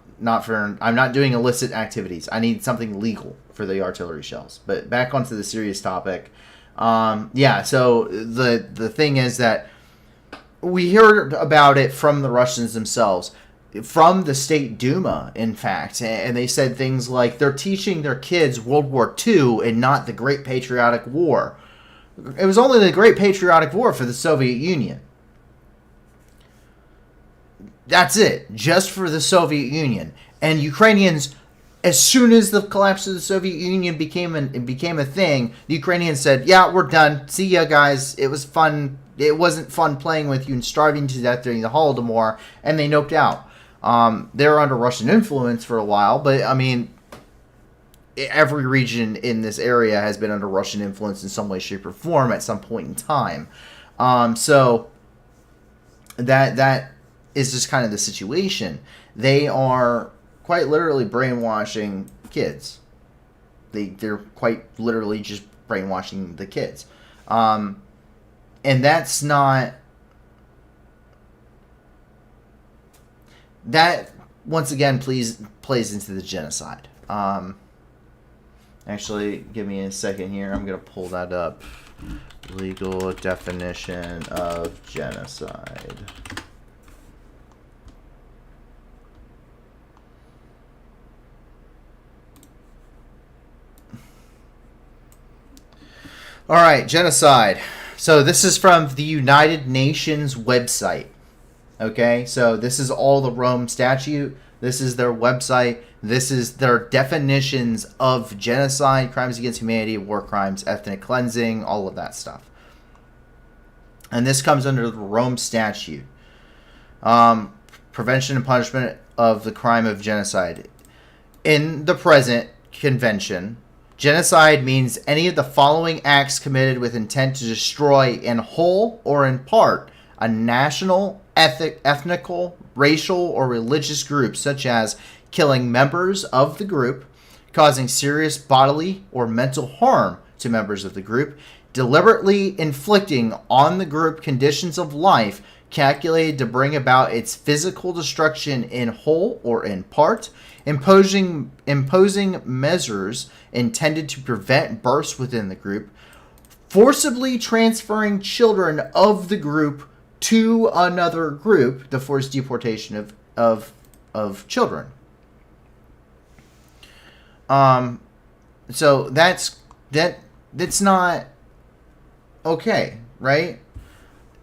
doing illicit activities. I need something legal for the artillery shells. But back onto the serious topic. Yeah, so the thing is that we heard about it from the Russians themselves, from the State Duma, in fact, and they said things like they're teaching their kids World War II and not the Great Patriotic War. It was only the Great Patriotic War for the Soviet Union. That's it, just for the Soviet Union. And Ukrainians, as soon as the collapse of the Soviet Union became a thing, the Ukrainians said, yeah, we're done. See ya, guys. It was fun. It wasn't fun playing with you and starving to death during the Holodomor, and they noped out. They were under Russian influence for a while, but, I mean, every region in this area has been under Russian influence in some way, shape, or form at some point in time. So that is just kind of the situation. They are quite literally brainwashing kids. They're quite literally just brainwashing the kids. And that's not... That, once again, plays into the genocide. Actually, give me a second here. I'm going to pull that up. Legal definition of genocide. All right, genocide. So this is from the United Nations website. Okay, so this is all the Rome Statute. This is their website. This is their definitions of genocide, crimes against humanity, war crimes, ethnic cleansing, all of that stuff. And this comes under the Rome Statute. Prevention and punishment of the crime of genocide. In the present convention, genocide means any of the following acts committed with intent to destroy in whole or in part a national, ethnical, racial, or religious group, such as killing members of the group, causing serious bodily or mental harm to members of the group, deliberately inflicting on the group conditions of life calculated to bring about its physical destruction in whole or in part, imposing measures intended to prevent births within the group, forcibly transferring children of the group to another group, the forced deportation of children. So that's not okay, right?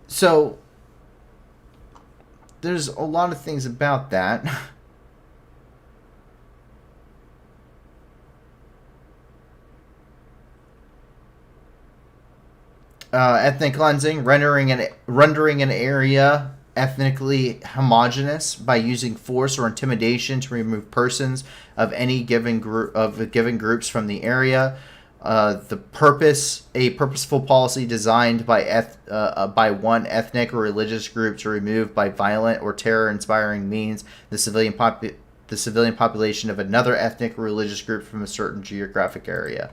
So there's a lot of things about that. ethnic cleansing, rendering an area ethnically homogeneous by using force or intimidation to remove persons of any given groups from the area. A purposeful policy designed by one ethnic or religious group to remove by violent or terror-inspiring means the civilian population of another ethnic or religious group from a certain geographic area.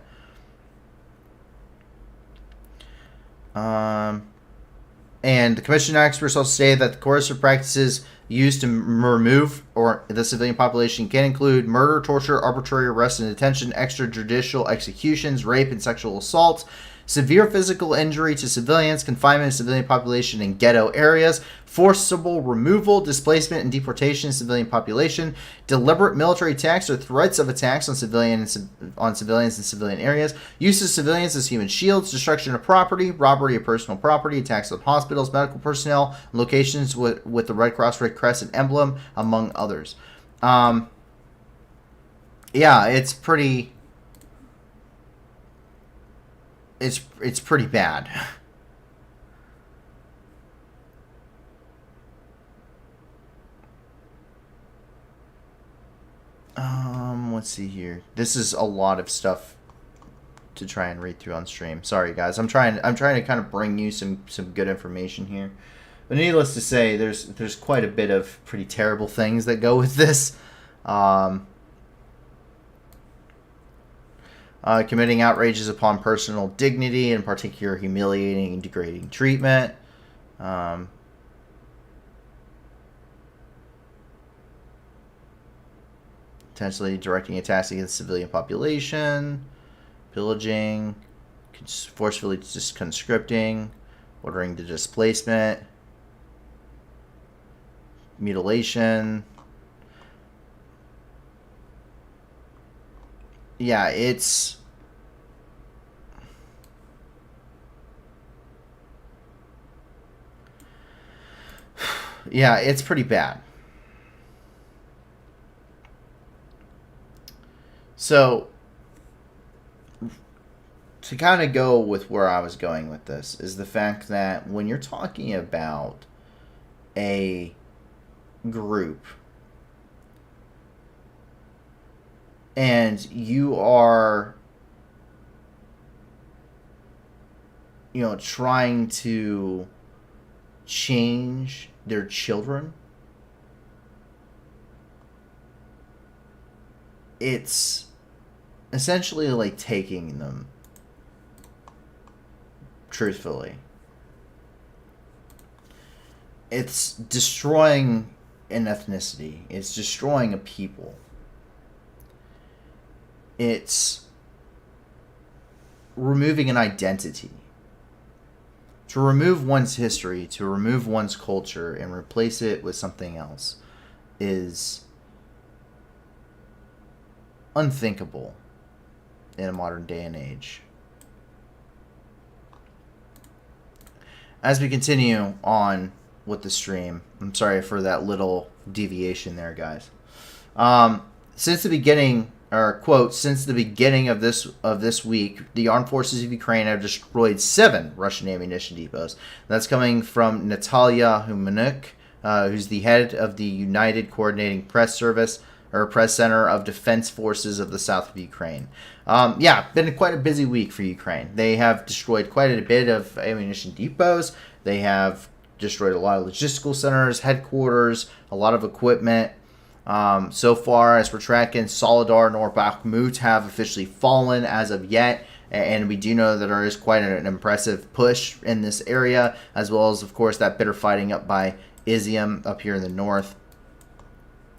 And the commission experts also say that the coercive practices used to remove the civilian population can include murder, torture, arbitrary arrest and detention, extrajudicial executions, rape and sexual assaults, severe physical injury to civilians, confinement of civilian population in ghetto areas, forcible removal, displacement and deportation of civilian population, deliberate military attacks or threats of attacks on civilians in civilian areas, use of civilians as human shields, destruction of property, robbery of personal property, attacks on hospitals, medical personnel, locations with the Red Cross, Red Crescent emblem, among others. Yeah, it's pretty... It's pretty bad. Let's see here. This is a lot of stuff to try and read through on stream. Sorry guys. I'm trying to kind of bring you some good information here. But needless to say, there's quite a bit of pretty terrible things that go with this. Committing outrages upon personal dignity, in particular humiliating and degrading treatment. Potentially directing attacks against the civilian population. Pillaging. Forcefully conscripting. Ordering the displacement. Mutilation. Yeah, it's... Yeah, it's pretty bad. So, to kind of go with where I was going with this is the fact that when you're talking about a group and you are, trying to change their children, it's essentially like taking them, truthfully. It's destroying an ethnicity. It's destroying a people. It's removing an identity. To remove one's history, to remove one's culture, and replace it with something else is unthinkable in a modern day and age. As we continue on with the stream, I'm sorry for that little deviation there, guys. Since the beginning of this week, the armed forces of Ukraine have destroyed 7 Russian ammunition depots. That's coming from Natalia Humanuk, who's the head of the United Coordinating Press Service, or Press Center of Defense Forces of the South of Ukraine. Yeah, been quite a busy week for Ukraine. They have destroyed quite a bit of ammunition depots. They have destroyed a lot of logistical centers, headquarters, a lot of equipment. So far, as we're tracking, Soledar nor Bakhmut have officially fallen as of yet, and we do know that there is quite an impressive push in this area, as well as, of course, that bitter fighting up by IZYUM up here in the north.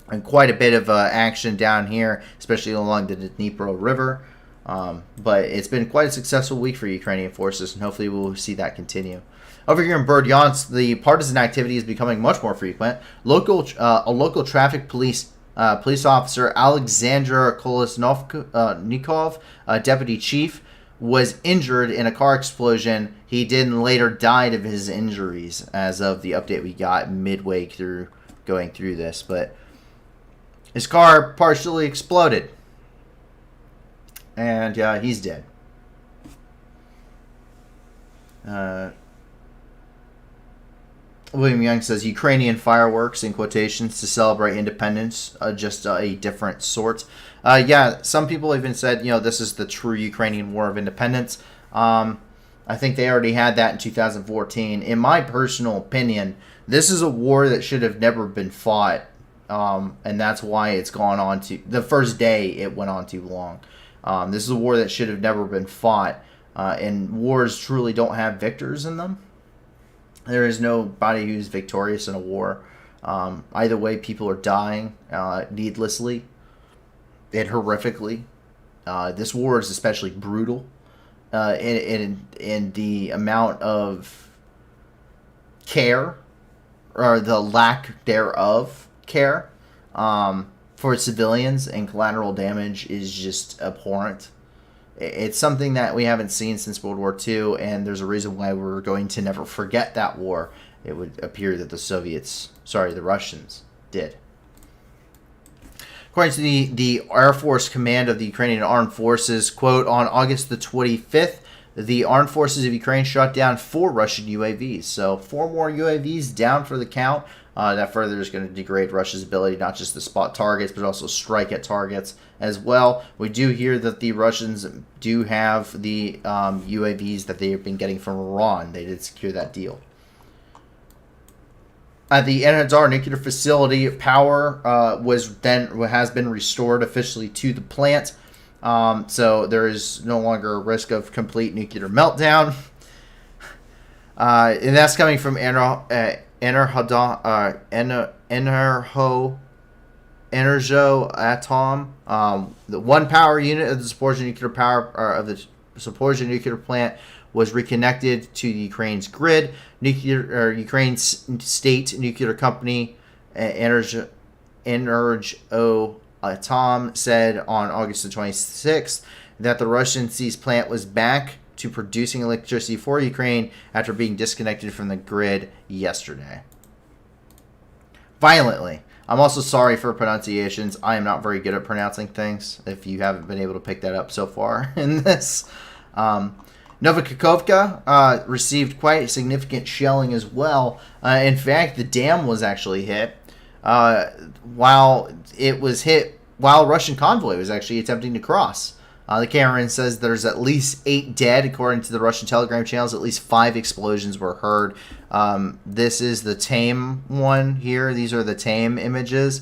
And quite a bit of action down here, especially along the Dnipro River. But it's been quite a successful week for Ukrainian forces, and hopefully we'll see that continue. Over here in Berdyansk, the partisan activity is becoming much more frequent. A local traffic police officer, Alexander Kolesnikov, deputy chief, was injured in a car explosion. He then later died of his injuries, as of the update we got midway through going through this. But his car partially exploded, and he's dead. William Young says Ukrainian fireworks in quotations to celebrate independence, just a different sort. Yeah, some people even said, this is the true Ukrainian War of Independence. I think they already had that in 2014. In my personal opinion, this is a war that should have never been fought, and that's why it's gone on to the first day it went on too long. This is a war that should have never been fought, and wars truly don't have victors in them. There is nobody who's victorious in a war. Either way, people are dying needlessly and horrifically. This war is especially brutal in the amount of care, or the lack thereof care, for civilians, and collateral damage is just abhorrent. It's something that we haven't seen since World War II, and there's a reason why we're going to never forget that war. It would appear that the Russians did. According to the Air Force Command of the Ukrainian Armed Forces, quote, on August the 25th, the Armed Forces of Ukraine shot down 4 Russian UAVs. So 4 more UAVs down for the count. That further is going to degrade Russia's ability not just to spot targets, but also strike at targets as well. We do hear that the Russians do have the UAVs that they have been getting from Iran. They did secure that deal. At the Enhadar nuclear facility, power has been restored officially to the plant. So there is no longer a risk of complete nuclear meltdown. And that's coming from Energo Atom. The one power unit of the Zaporizhzhia nuclear nuclear plant was reconnected to Ukraine's grid. Ukraine's state nuclear company, Energo Atom, said on August the 26th that the Russian seized plant was back to producing electricity for Ukraine after being disconnected from the grid yesterday. Violently. I'm also sorry for pronunciations. I am not very good at pronouncing things, if you haven't been able to pick that up so far in this. Novokhovka received quite significant shelling as well. In fact, the dam was actually hit while Russian convoy was actually attempting to cross. The Kremlin says there's at least 8 dead. According to the Russian Telegram channels, at least 5 explosions were heard. This is the tame one here. These are the tame images.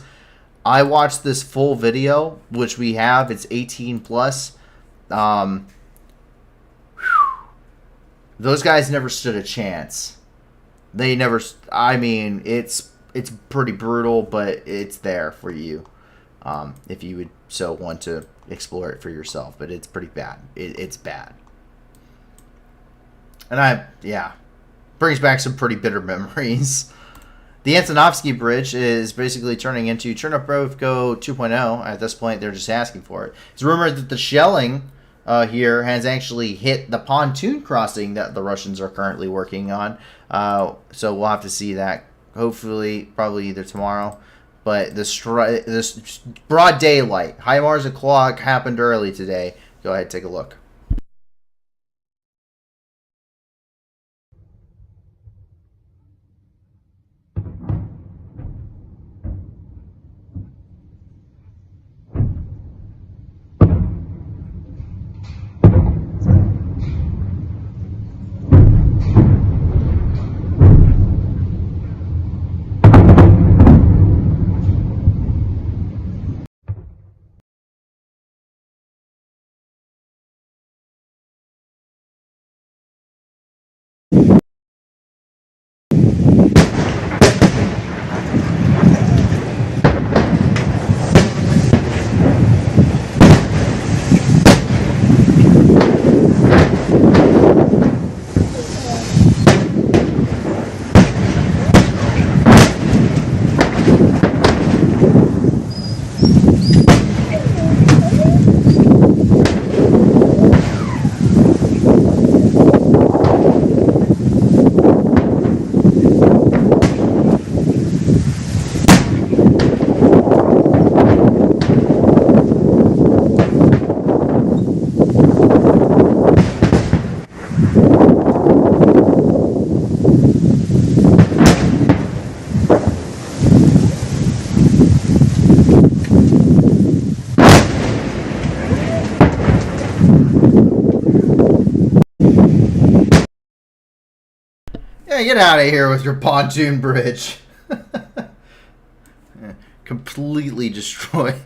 I watched this full video, which we have. It's 18 plus. Those guys never stood a chance. They never. I mean, it's pretty brutal, but it's there for you if you would so want to explore it for yourself. But it's pretty bad. It's bad. And brings back some pretty bitter memories. The Antonovsky Bridge is basically turning into Chernobrovko 2.0. At this point, they're just asking for it. It's rumored that the shelling here has actually hit the pontoon crossing that the Russians are currently working on. So we'll have to see that. Hopefully, probably either tomorrow. But this broad daylight, HIMARS o'clock happened early today. Go ahead, take a look. Yeah, get out of here with your pontoon bridge. Yeah, completely destroy.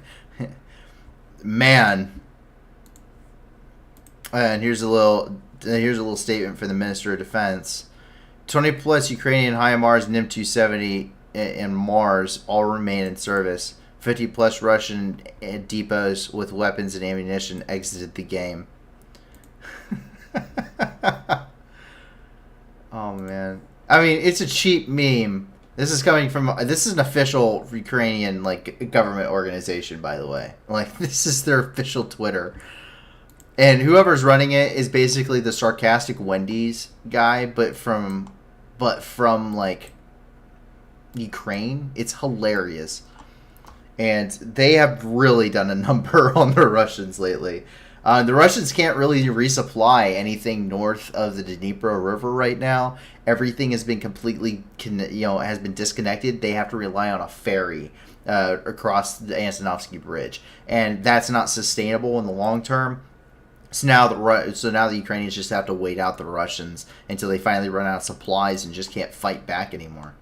Man. And here's a little statement for the Minister of Defense. 20 plus Ukrainian HIMARS, NIM-270, and Mars all remain in service. 50 plus Russian depots with weapons and ammunition exited the game. Oh man, I mean, it's a cheap meme. This is an official Ukrainian government organization, by the way. Like, this is their official Twitter, and whoever's running it is basically the sarcastic Wendy's guy, but from like Ukraine. It's hilarious, and they have really done a number on the Russians lately. The Russians can't really resupply anything north of the Dnipro River right now. Everything has been completely, has been disconnected. They have to rely on a ferry across the Antonovsky Bridge, and that's not sustainable in the long term. So now the Ukrainians just have to wait out the Russians until they finally run out of supplies and just can't fight back anymore.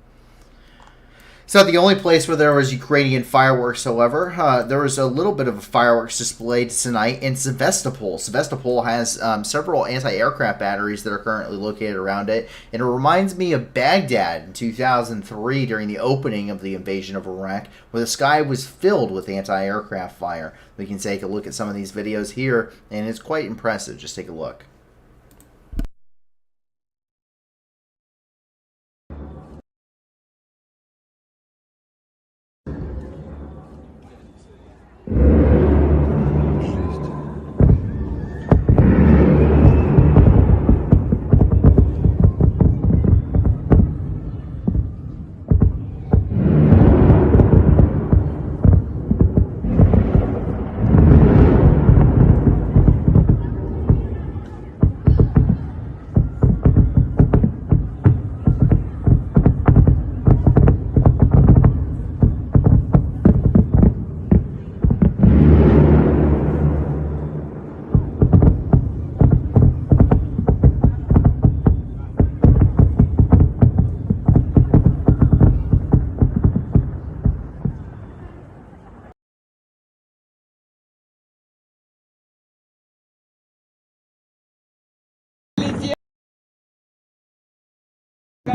It's not the only place where there was Ukrainian fireworks, however. There was a little bit of a fireworks display tonight in Sevastopol. Sevastopol has several anti-aircraft batteries that are currently located around it, and it reminds me of Baghdad in 2003 during the opening of the invasion of Iraq, where the sky was filled with anti-aircraft fire. We can take a look at some of these videos here, and it's quite impressive. Just take a look.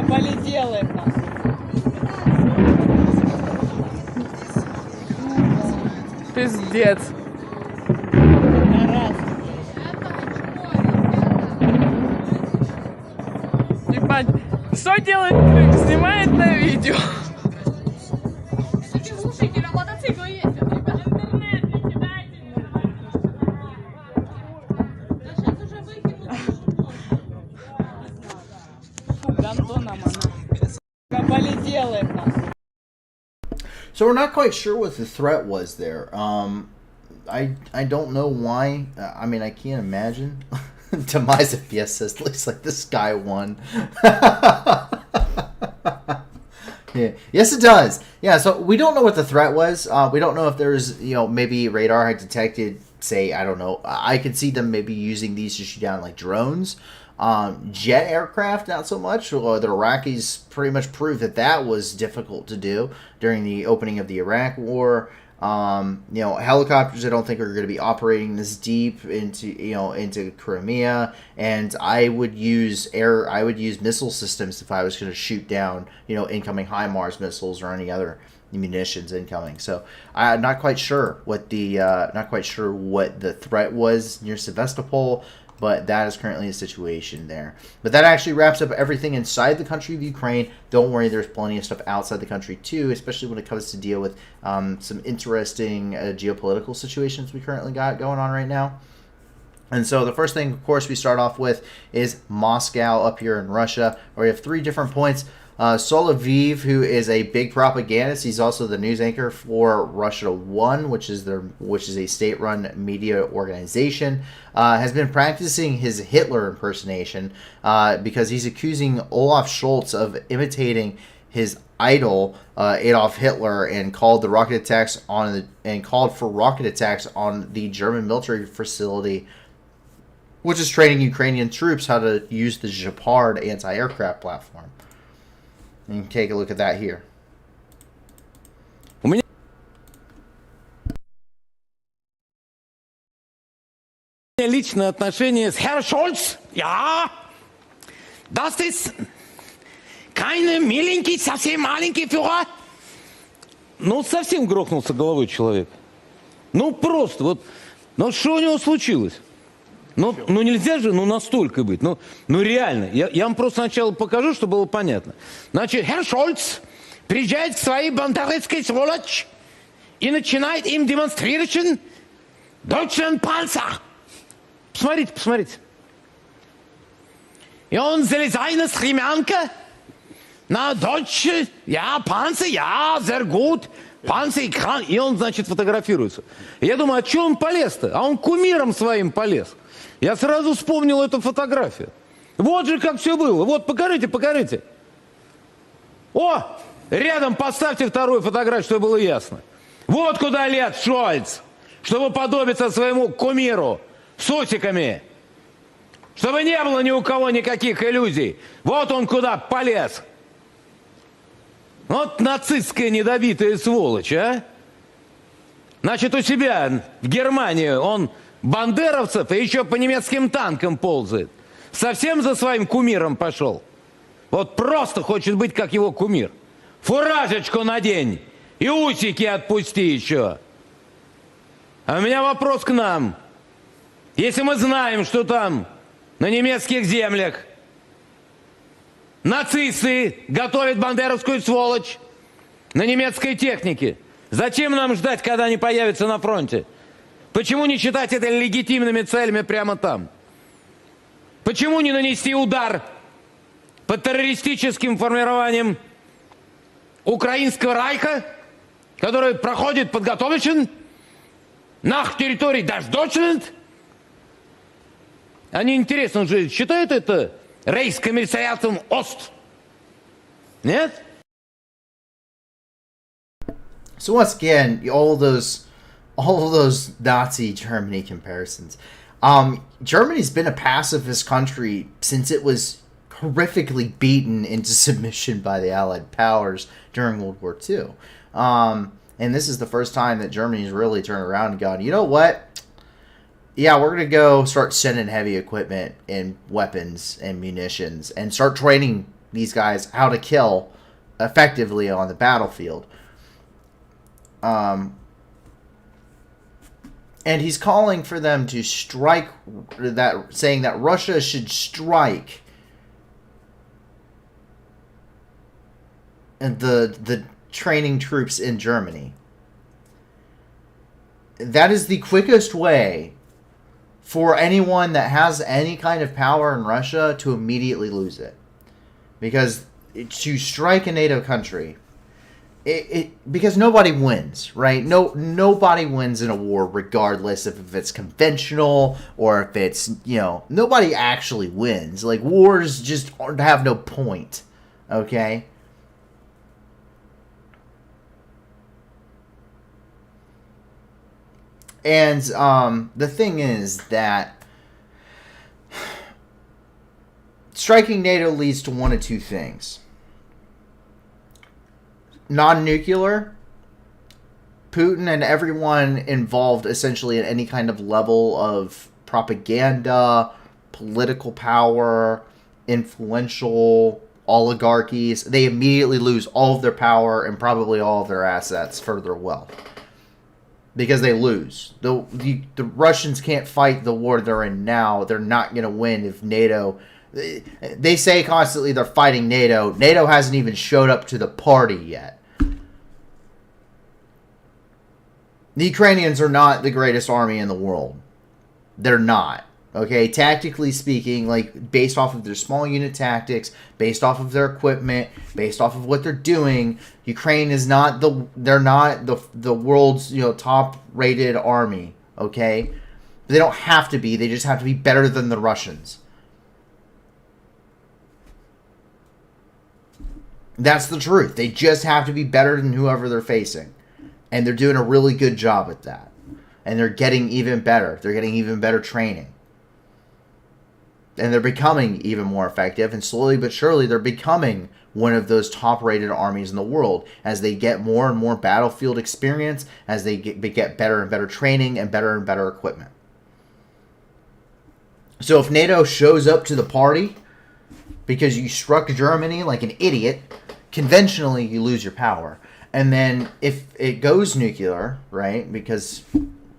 Полетел это. Пиздец. Ебать, что делает Крюк? Снимает на видео. Слушайте, на мотоцикл ездят, ребята. Интернет не кидайте. Да сейчас уже выкинут. Гандоном она. Полетел это. So we're not quite sure what the threat was there. I don't know why. I mean, I can't imagine. Demise of FPS says, looks like the Sky won. Yeah. Yes, it does. Yeah, so we don't know what the threat was. We don't know if there's, maybe radar had detected, say, I don't know. I could see them maybe using these to shoot down like drones. Jet aircraft, not so much. The Iraqis pretty much proved that was difficult to do during the opening of the Iraq War. Helicopters I don't think are going to be operating this deep into Crimea, and I would use missile systems if I was going to shoot down incoming HIMARS missiles or any other munitions incoming. So I'm not quite sure what the threat was near Sevastopol. But that is currently the situation there. But that actually wraps up everything inside the country of Ukraine. Don't worry, there's plenty of stuff outside the country too, especially when it comes to deal with some interesting geopolitical situations we currently got going on right now. And so the first thing, of course, we start off with is Moscow up here in Russia, where we have 3 different points. Shuahiv, who is a big propagandist, he's also the news anchor for Russia One, which is a state-run media organization, has been practicing his Hitler impersonation because he's accusing Olaf Scholz of imitating his idol Adolf Hitler, and called for rocket attacks on the German military facility, which is training Ukrainian troops how to use the Leopard anti-aircraft platform. And you can take a look at that here. У меня личное отношение с Herr Scholz. Ja, das ist kein миленький, совсем маленький Führer. Ну, совсем грохнулся головой человек. Ну, просто вот. Ну, что у него случилось? Ну нельзя же, настолько быть. Ну реально. Я вам просто сначала покажу, чтобы было понятно. Значит, Herr Scholz приезжает к своей бандеровской сволочь и начинает им демонстрировать Deutschen Panzer. Посмотрите, посмотрите. И он залезает на стремянка, на Deutsche, ja, Panzer, ja, sehr gut, Panzer, экран. И он, значит, фотографируется. И я думаю, а что он полез-то? А он кумиром своим полез. Я сразу вспомнил эту фотографию. Вот же как все было. Вот, покажите, покажите. О, рядом поставьте вторую фотографию, чтобы было ясно. Вот куда лез Шольц, чтобы подобиться своему кумиру с усиками. Чтобы не было ни у кого никаких иллюзий. Вот он куда полез. Вот нацистская недобитая сволочь, а? Значит, у себя в Германии он бандеровцев и еще по немецким танкам ползает. Совсем за своим кумиром пошел. Вот просто хочет быть как его кумир. Фуражечку надень и усики отпусти еще. А у меня вопрос к нам. Если мы знаем, что там на немецких землях нацисты готовят бандеровскую сволочь на немецкой технике, зачем нам ждать, когда они появятся на фронте? Почему не считать это легитимными целями прямо там? Почему не нанести удар по террористическим формированиям Украинского райха, который проходит подготовлен на территории даже Deutschland? Они, интересно, он же считает это рейхскомиссариатом Ост? Нет? So once again, all of those Nazi Germany comparisons. Germany's been a pacifist country since it was horrifically beaten into submission by the Allied powers during World War II. And this is the first time that Germany's really turned around and gone, you know what? Yeah, we're going to go start sending heavy equipment and weapons and munitions and start training these guys how to kill effectively on the battlefield. And he's calling for them to strike, saying that Russia should strike the training troops in Germany. That is the quickest way for anyone that has any kind of power in Russia to immediately lose it. Because to strike a NATO country, because nobody wins, right? Nobody wins in a war, regardless if it's conventional or if it's, nobody actually wins. Like, wars just have no point, okay? And the thing is that striking NATO leads to one of two things. Non-nuclear, Putin and everyone involved essentially at any kind of level of propaganda, political power, influential oligarchies, they immediately lose all of their power and probably all of their assets for their wealth. Because they lose. The Russians can't fight the war they're in now. They're not going to win if NATO... They say constantly they're fighting NATO. NATO hasn't even showed up to the party yet. The Ukrainians are not the greatest army in the world. They're not. Okay, tactically speaking, like, based off of their small unit tactics, based off of their equipment, based off of what they're doing, Ukraine is not the world's, top-rated army, okay? They don't have to be. They just have to be better than the Russians. That's the truth. They just have to be better than whoever they're facing. And they're doing a really good job at that. And they're getting even better. They're getting even better training. And they're becoming even more effective, and slowly but surely they're becoming one of those top-rated armies in the world as they get more and more battlefield experience, as they get better and better training and better equipment. So if NATO shows up to the party because you struck Germany like an idiot, conventionally you lose your power. And then if it goes nuclear, right, because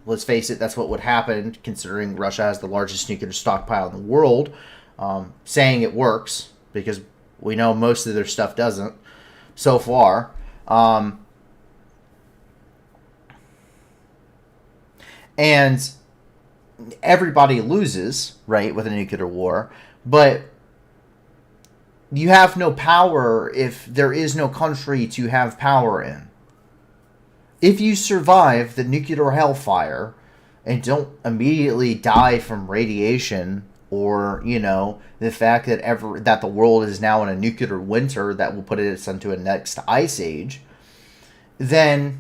let's face it, that's what would happen considering Russia has the largest nuclear stockpile in the world, saying it works because we know most of their stuff doesn't so far. And everybody loses, right, with a nuclear war, but you have no power if there is no country to have power in. If you survive the nuclear hellfire and don't immediately die from radiation or, you know, the fact that that the world is now in a nuclear winter that will put us into a next ice age, then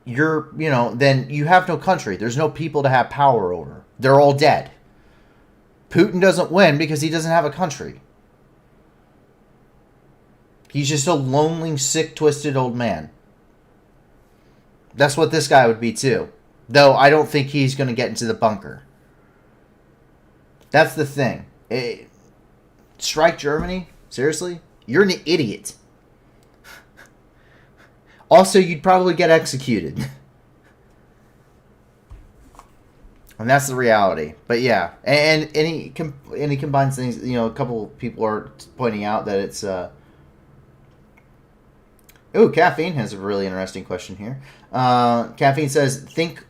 then you have no country. There's no people to have power over. They're all dead. Putin doesn't win because he doesn't have a country. He's just a lonely, sick, twisted old man. That's what this guy would be too. Though I don't think he's going to get into the bunker. That's the thing. Strike Germany? Seriously? You're an idiot. Also, you'd probably get executed. And that's the reality. But yeah, and any combined things, you know, a couple people are pointing out that it's Caffeine has a really interesting question here. Caffeine says, think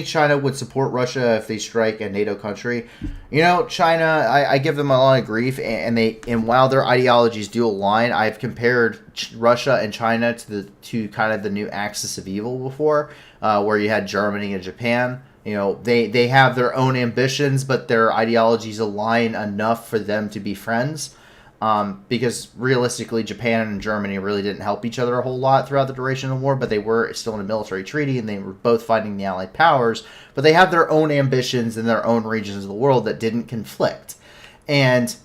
China would support Russia if they strike a NATO country. You know, China, I give them a lot of grief, and while their ideologies do align, I've compared Russia and China to kind of the new axis of evil before, where you had Germany and Japan. You know, they have their own ambitions, but their ideologies align enough for them to be friends. Because realistically, Japan and Germany really didn't help each other a whole lot throughout the duration of the war, but they were still in a military treaty, and they were both fighting the Allied powers. But they have their own ambitions in their own regions of the world that didn't conflict. And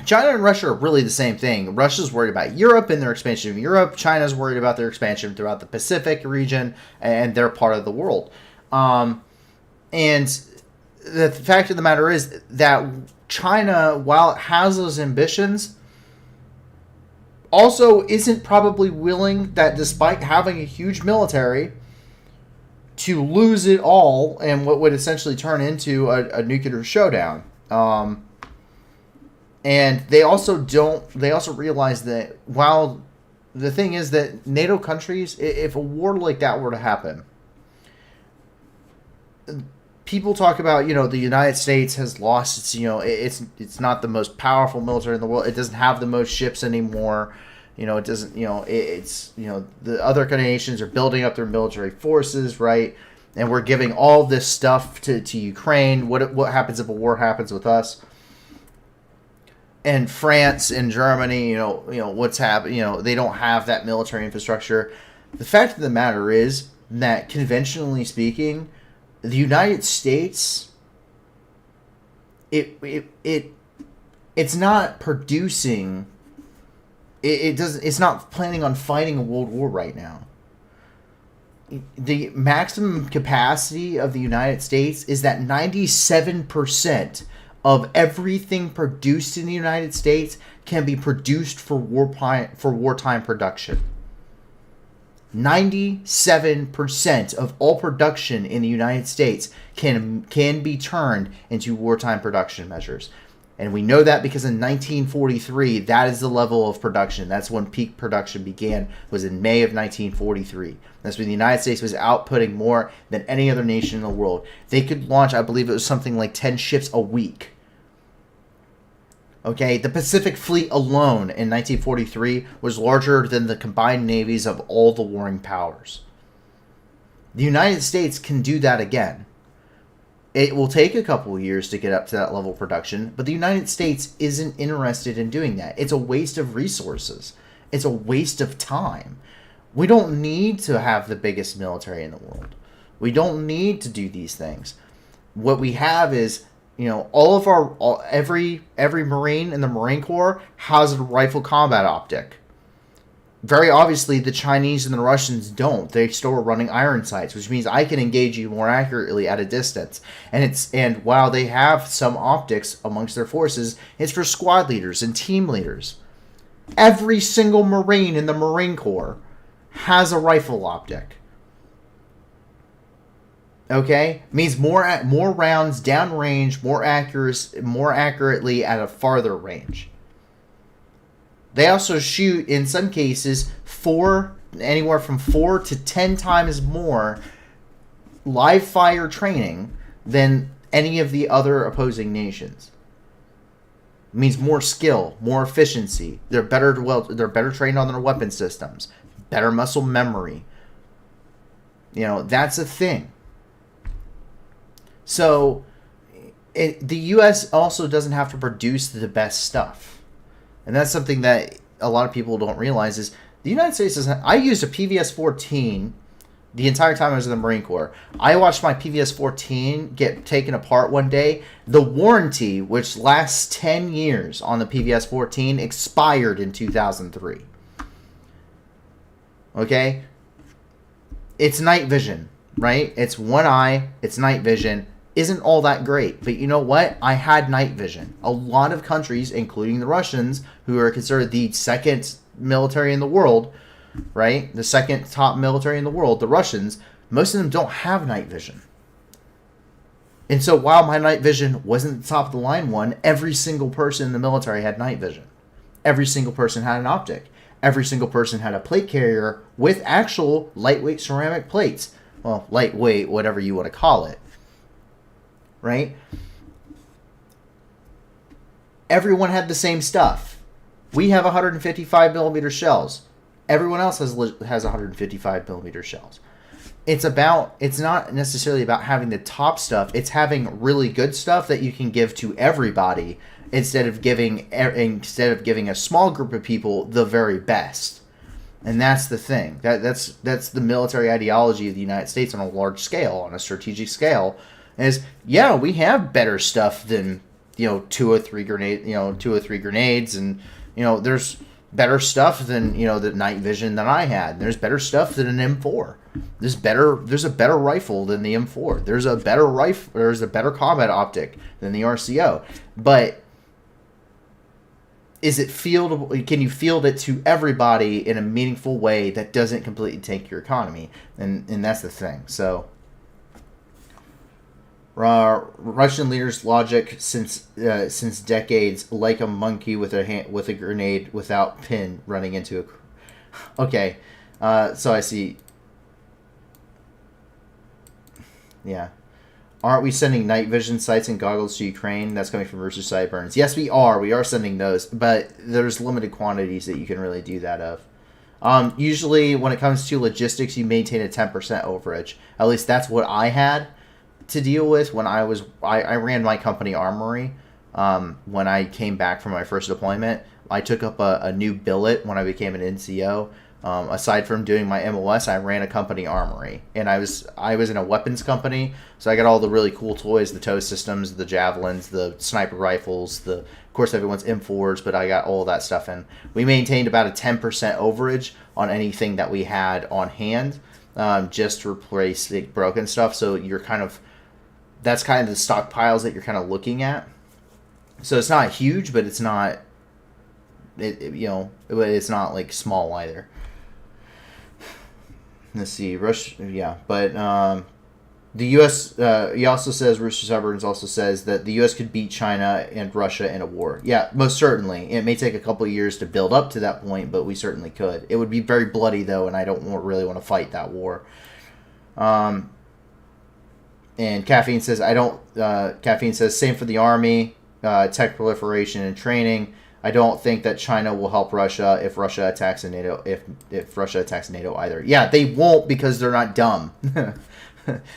China and Russia are really the same thing. Russia's worried about Europe and their expansion of Europe. China's worried about their expansion throughout the Pacific region and their part of the world. And the fact of the matter is that China, while it has those ambitions, also isn't probably willing that despite having a huge military to lose it all and what would essentially turn into a nuclear showdown. And they also realize that while the thing is that NATO countries, if a war like that were to happen, people talk about, you know, the United States has lost its, you know, it's not the most powerful military in the world. It doesn't have the most ships anymore. You know, it doesn't, you know, it's, you know, the other nations are building up their military forces, right? And we're giving all this stuff to Ukraine. What happens if a war happens with us? And France and Germany, you know what's happening, you know, they don't have that military infrastructure. The fact of the matter is that conventionally speaking, the United States, it's not producing. It's not planning on fighting a world war right now. The maximum capacity of the United States is that 97% of everything produced in the United States can be produced for wartime production. 97% of all production in the United States can be turned into wartime production measures. And we know that because in 1943, that is the level of production. That's when peak production began, was in May of 1943. That's when the United States was outputting more than any other nation in the world. They could launch, I believe it was something like 10 ships a week. Okay, the Pacific Fleet alone in 1943 was larger than the combined navies of all the warring powers. The United States can do that again. It will take a couple of years to get up to that level of production, but the United States isn't interested in doing that. It's a waste of resources. It's a waste of time. We don't need to have the biggest military in the world. We don't need to do these things. What we have is, every Marine in the Marine Corps has a rifle combat optic. Very obviously, the Chinese and the Russians don't. They still are running iron sights, which means I can engage you more accurately at a distance. And while they have some optics amongst their forces, it's for squad leaders and team leaders. Every single Marine in the Marine Corps has a rifle optic. Okay? Means more rounds downrange, more accurately at a farther range. They also shoot, in some cases, anywhere from 4 to 10 times more live fire training than any of the other opposing nations. It means more skill, more efficiency. They're better trained on their weapon systems, better muscle memory. That's a thing. So, the U.S. also doesn't have to produce the best stuff. And that's something that a lot of people don't realize is the United States doesn't... I used a PVS-14 the entire time I was in the Marine Corps. I watched my PVS-14 get taken apart one day. The warranty, which lasts 10 years on the PVS-14, expired in 2003. Okay? It's night vision, right? It's one eye. It's night vision. Isn't all that great. But you know what? I had night vision. A lot of countries, including the Russians, who are considered the second military in the world, right? The second top military in the world, the Russians, most of them don't have night vision. And so while my night vision wasn't the top of the line one, every single person in the military had night vision. Every single person had an optic. Every single person had a plate carrier with actual lightweight ceramic plates. Well, lightweight, whatever you want to call it. Right? Everyone had the same stuff. We have 155 millimeter shells. Everyone else has 155 millimeter shells. It's not necessarily about having the top stuff. It's having really good stuff that you can give to everybody instead of giving a small group of people the very best. And that's the thing. That's the military ideology of the United States on a large scale, on a strategic scale. Is we have better stuff than 2 or 3 grenades, and there's better stuff than the night vision that I had. There's better stuff than an M4. There's a better rifle than the M4. There's a better combat optic than the RCO. But is it fieldable? Can you field it to everybody in a meaningful way that doesn't completely tank your economy? And that's the thing. So. Russian leaders' logic since decades, like a monkey with a grenade without pin running into a. Okay, so I see. Yeah, aren't we sending night vision sights and goggles to Ukraine? That's coming from Rooster Sideburns. Yes, we are. We are sending those, but there's limited quantities that you can really do that of. Usually, when it comes to logistics, you maintain a 10% overage. At least that's what I had to deal with when I ran my company Armory. When I came back from my first deployment, I took up a new billet when I became an NCO. Aside from doing my MOS, I ran a company Armory, and I was in a weapons company, so I got all the really cool toys, the tow systems, the javelins, the sniper rifles, of course everyone's M4s, but I got all that stuff in. We maintained about a 10% overage on anything that we had on hand, just to replace the broken stuff. So that's kind of the stockpiles that you're kind of looking at. So it's not huge, but it's not, it's not like small either. Let's see, but the U.S. He also says, Rooster Suburbs also says that the U.S. could beat China and Russia in a war. Yeah, most certainly. It may take a couple of years to build up to that point, but we certainly could. It would be very bloody though, and I don't really want to fight that war. And Caffeine says, Caffeine says, same for the Army, tech proliferation and training. I don't think that China will help Russia if Russia attacks NATO. If Russia attacks NATO either. Yeah, they won't because they're not dumb.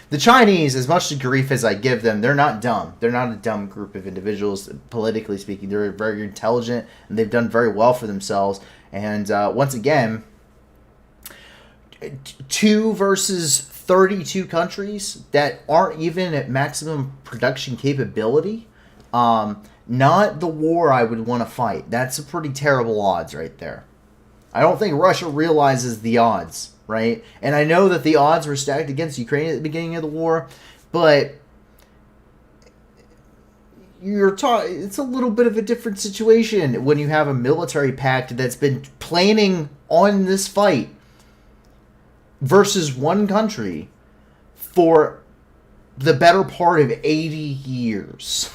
The Chinese, as much grief as I give them, they're not dumb. They're not a dumb group of individuals, politically speaking. They're very intelligent, and they've done very well for themselves. And once again, 2 versus 32 countries that aren't even at maximum production capability. Not the war I would want to fight. That's a pretty terrible odds right there. I don't think Russia realizes the odds, right? And I know that the odds were stacked against Ukraine at the beginning of the war, but it's a little bit of a different situation when you have a military pact that's been planning on this fight versus one country for the better part of 80 years.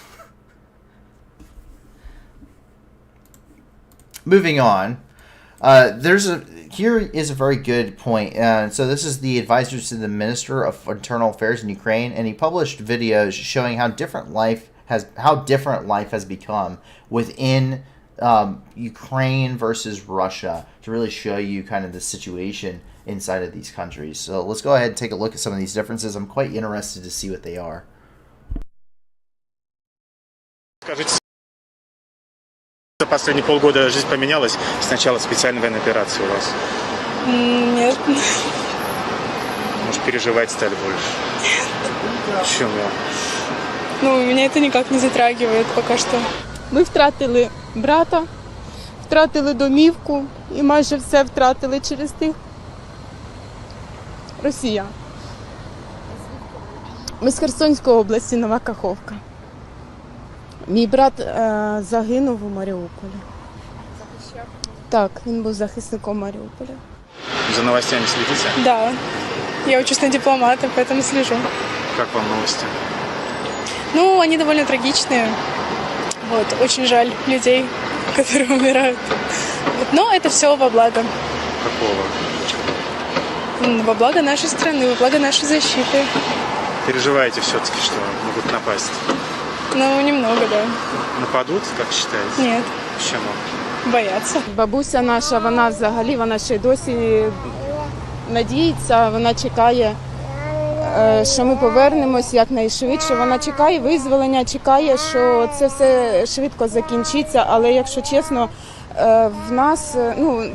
Moving on, here is a very good point. So this is the advisors to the Minister of Internal Affairs in Ukraine, and he published videos showing how different life has become within Ukraine versus Russia to really show you kind of the situation inside of these countries. So let's go ahead and take a look at some of these differences. I'm quite interested to see what they are. За последние полгода жизнь поменялась с начала специальной военной операции у вас? Нет. Может, переживать стали больше? Почему? Ну, меня это никак не затрагивает пока що. Ми втратили брата, втратили домівку і майже все втратили через тих росіян. Ми з Херсонської області, Нова Каховка. Мій брат загинув у Маріуполі. Так, він був захисником Маріуполя. За новостями следите? Да, я учусь на дипломата, поэтому слежу. Как вам новости? Ну, они довольно трагичные. Вот, очень жаль людей, которые умирают. Вот, но это все во благо. Какого? Во благо нашей страны, во благо нашей защиты. Переживаете все-таки, что могут напасть? Ну, немного, да. Нападут, как считаете? Нет. Почему? Бояться. Бабуся наша, вона взагалі, вона ще й досі надіється, вона чекає, що ми повернемось якнайшвидше. Вона чекає визволення, чекає, що це все швидко закінчиться. Але, якщо чесно, в нас, ну,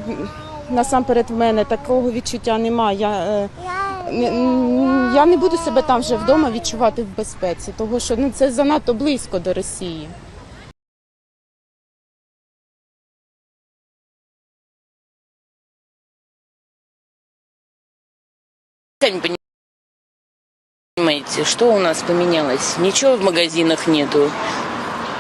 насамперед в мене такого відчуття немає. Я не буду себе там вже вдома відчувати в безпеці, тому що це занадто близько до Росії. Сами понимаете, что у нас поменялось? Ничего в магазинах нету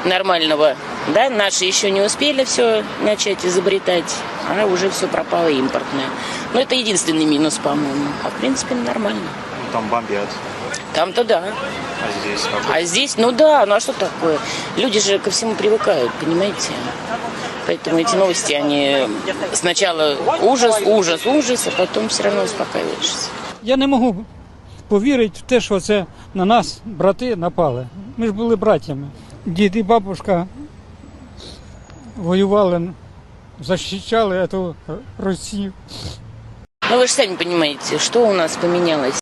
нормального. Да, наши еще не успели все начать изобретать, а уже все пропало импортное. Но это единственный минус, по-моему. А в принципе нормально. Ну, там бомбят. Там-то да. А здесь? А здесь, ну да, ну а что такое? Люди же ко всему привыкают, понимаете? Поэтому эти новости, они сначала ужас, ужас, ужас, а потом все равно успокаиваешься. Я не можу повірити в те, що це на нас брати напали. Ми ж були братями. Дід і бабушка воювали, захищали цю Росію. Ну вы же сами понимаете, что у нас поменялось.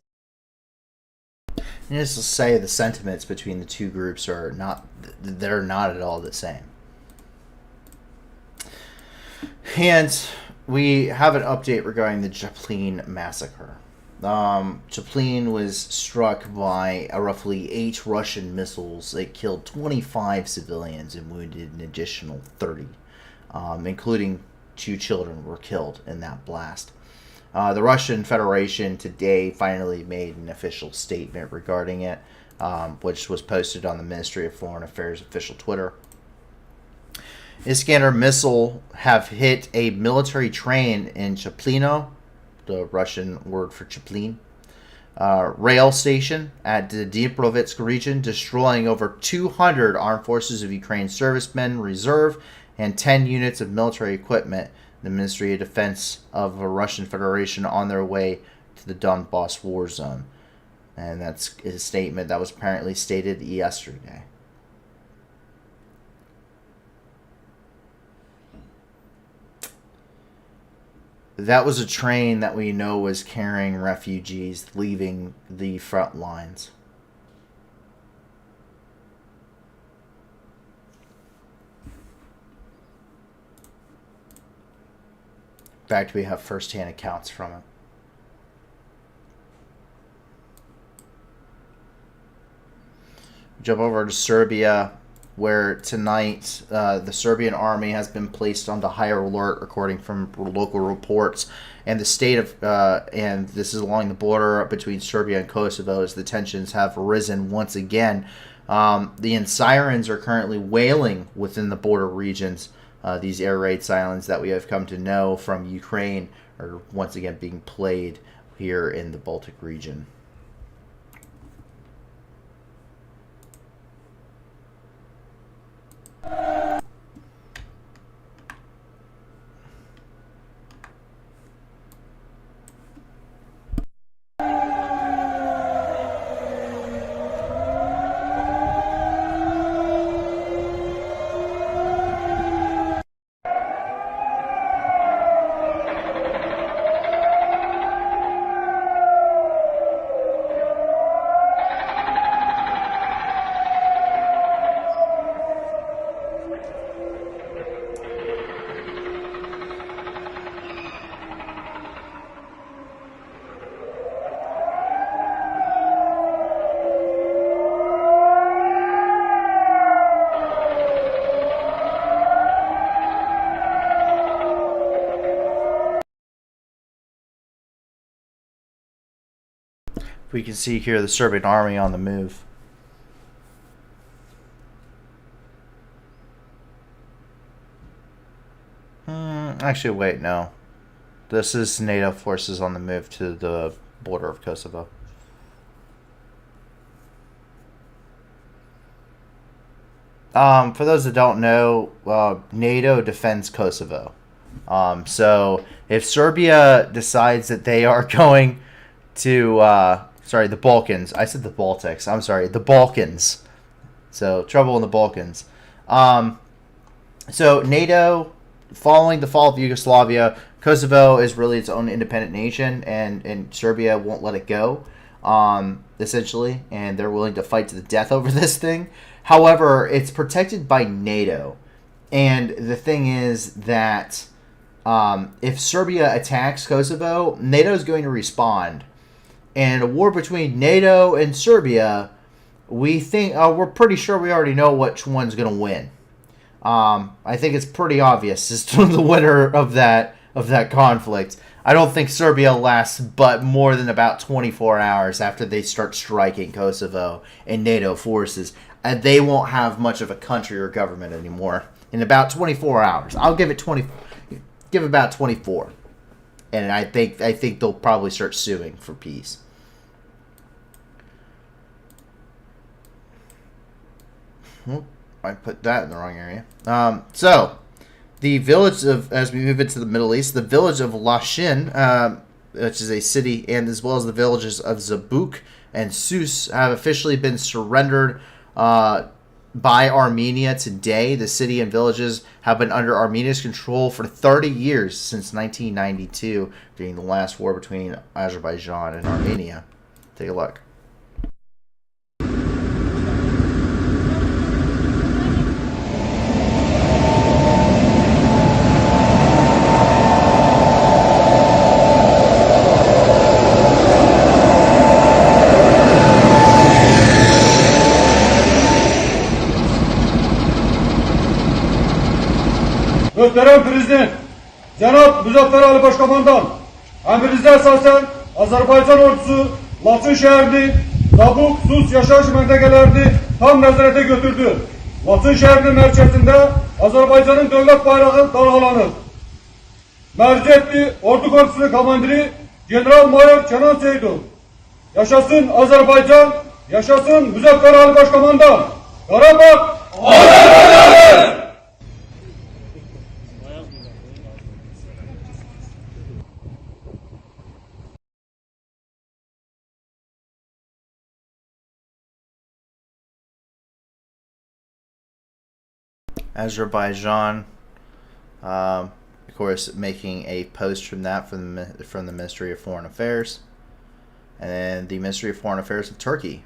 Needless to say, the sentiments between the two groups they're not at all the same. And we have an update regarding the Chaplin massacre. Chaplin was struck by roughly 8 Russian missiles that killed 25 civilians and wounded an additional 30, including 2 children were killed in that blast. The Russian Federation today finally made an official statement regarding it, which was posted on the Ministry of Foreign Affairs official Twitter. Iskander missile have hit a military train in Chaplino, the Russian word for Chaplin, rail station at the Dnipropetrovsk region, destroying over 200 Armed Forces of Ukraine servicemen, reserve, and 10 units of military equipment. The Ministry of Defense of the Russian Federation on their way to the Donbas war zone. And that's a statement that was apparently stated yesterday. That was a train that we know was carrying refugees leaving the front lines. In fact, we have first-hand accounts from it. Jump over to Serbia. where tonight the Serbian army has been placed onto higher alert, according from local reports, and the state of and this is along the border between Serbia and Kosovo, as the tensions have risen once again. The sirens are currently wailing within the border regions. These air raid sirens that we have come to know from Ukraine are once again being played here in the Baltic region. We can see here the Serbian army on the move. Actually, wait, no. This is NATO forces on the move to the border of Kosovo. For those that don't know, NATO defends Kosovo. So if Serbia decides that they are going to... sorry, the Balkans. I said the Baltics. I'm sorry, the Balkans. So, trouble in the Balkans. So, NATO, following the fall of Yugoslavia, Kosovo is really its own independent nation, and Serbia won't let it go, essentially, and they're willing to fight to the death over this thing. However, it's protected by NATO, and the thing is that if Serbia attacks Kosovo, NATO is going to respond. And a war between NATO and Serbia, we think we're pretty sure we already know which one's going to win. I think it's pretty obvious as to the winner of that conflict. I don't think Serbia lasts but more than about 24 hours after they start striking Kosovo and NATO forces, and they won't have much of a country or government anymore in about 24 hours. I'll give it about 24, and I think they'll probably start suing for peace. Well, I put that in the wrong area. So, the village of, as we move into the Middle East, the village of Lashin, which is a city, and as well as the villages of Zabuk and Sus have officially been surrendered by Armenia today. The city and villages have been under Armenia's control for 30 years, since 1992, during the last war between Azerbaijan and Armenia. Take a look. Muhterem Prezident, Cenab Müzaffer Ali Başkomandan, emrinize esasen Azerbaycan ordusu Laçın şehrini, Zabuk, Sus yaşayış mentekelerini tam nezarete götürdü. Laçın şehrinin merkezinde Azerbaycan'ın devlet bayrağı dalgalanır. Mercedli Ordu Korpusu Komandiri General Mayor Kenan Seydov. Yaşasın Azerbaycan, yaşasın Müzaffer Ali Başkomandan. Karabağ, Azerbaycan! Azerbaijan, of course, making a post from that from the Ministry of Foreign Affairs, and then the Ministry of Foreign Affairs of Turkey.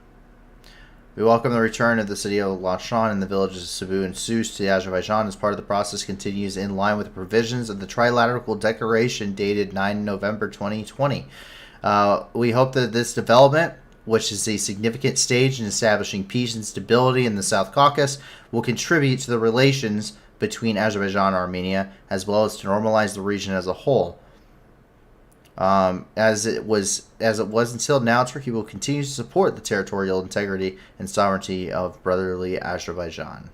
We welcome the return of the city of Lashan and the villages of Cebu and Sus to Azerbaijan as part of the process continues in line with the provisions of the Trilateral Declaration dated 9 November 2020. We hope that this development which is a significant stage in establishing peace and stability in the South Caucasus, will contribute to the relations between Azerbaijan and Armenia, as well as to normalize the region as a whole. As it was until now, Turkey will continue to support the territorial integrity and sovereignty of brotherly Azerbaijan.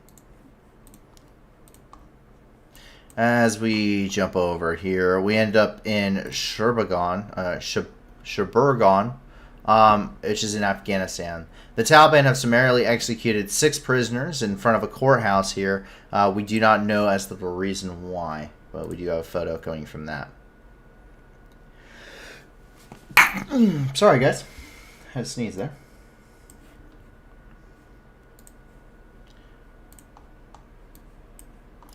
As we jump over here, we end up in Shurburgan, which is in Afghanistan. The Taliban have summarily executed 6 prisoners in front of a courthouse here. We do not know as to the reason why, but we do have a photo coming from that. Sorry, guys. Had to sneeze there.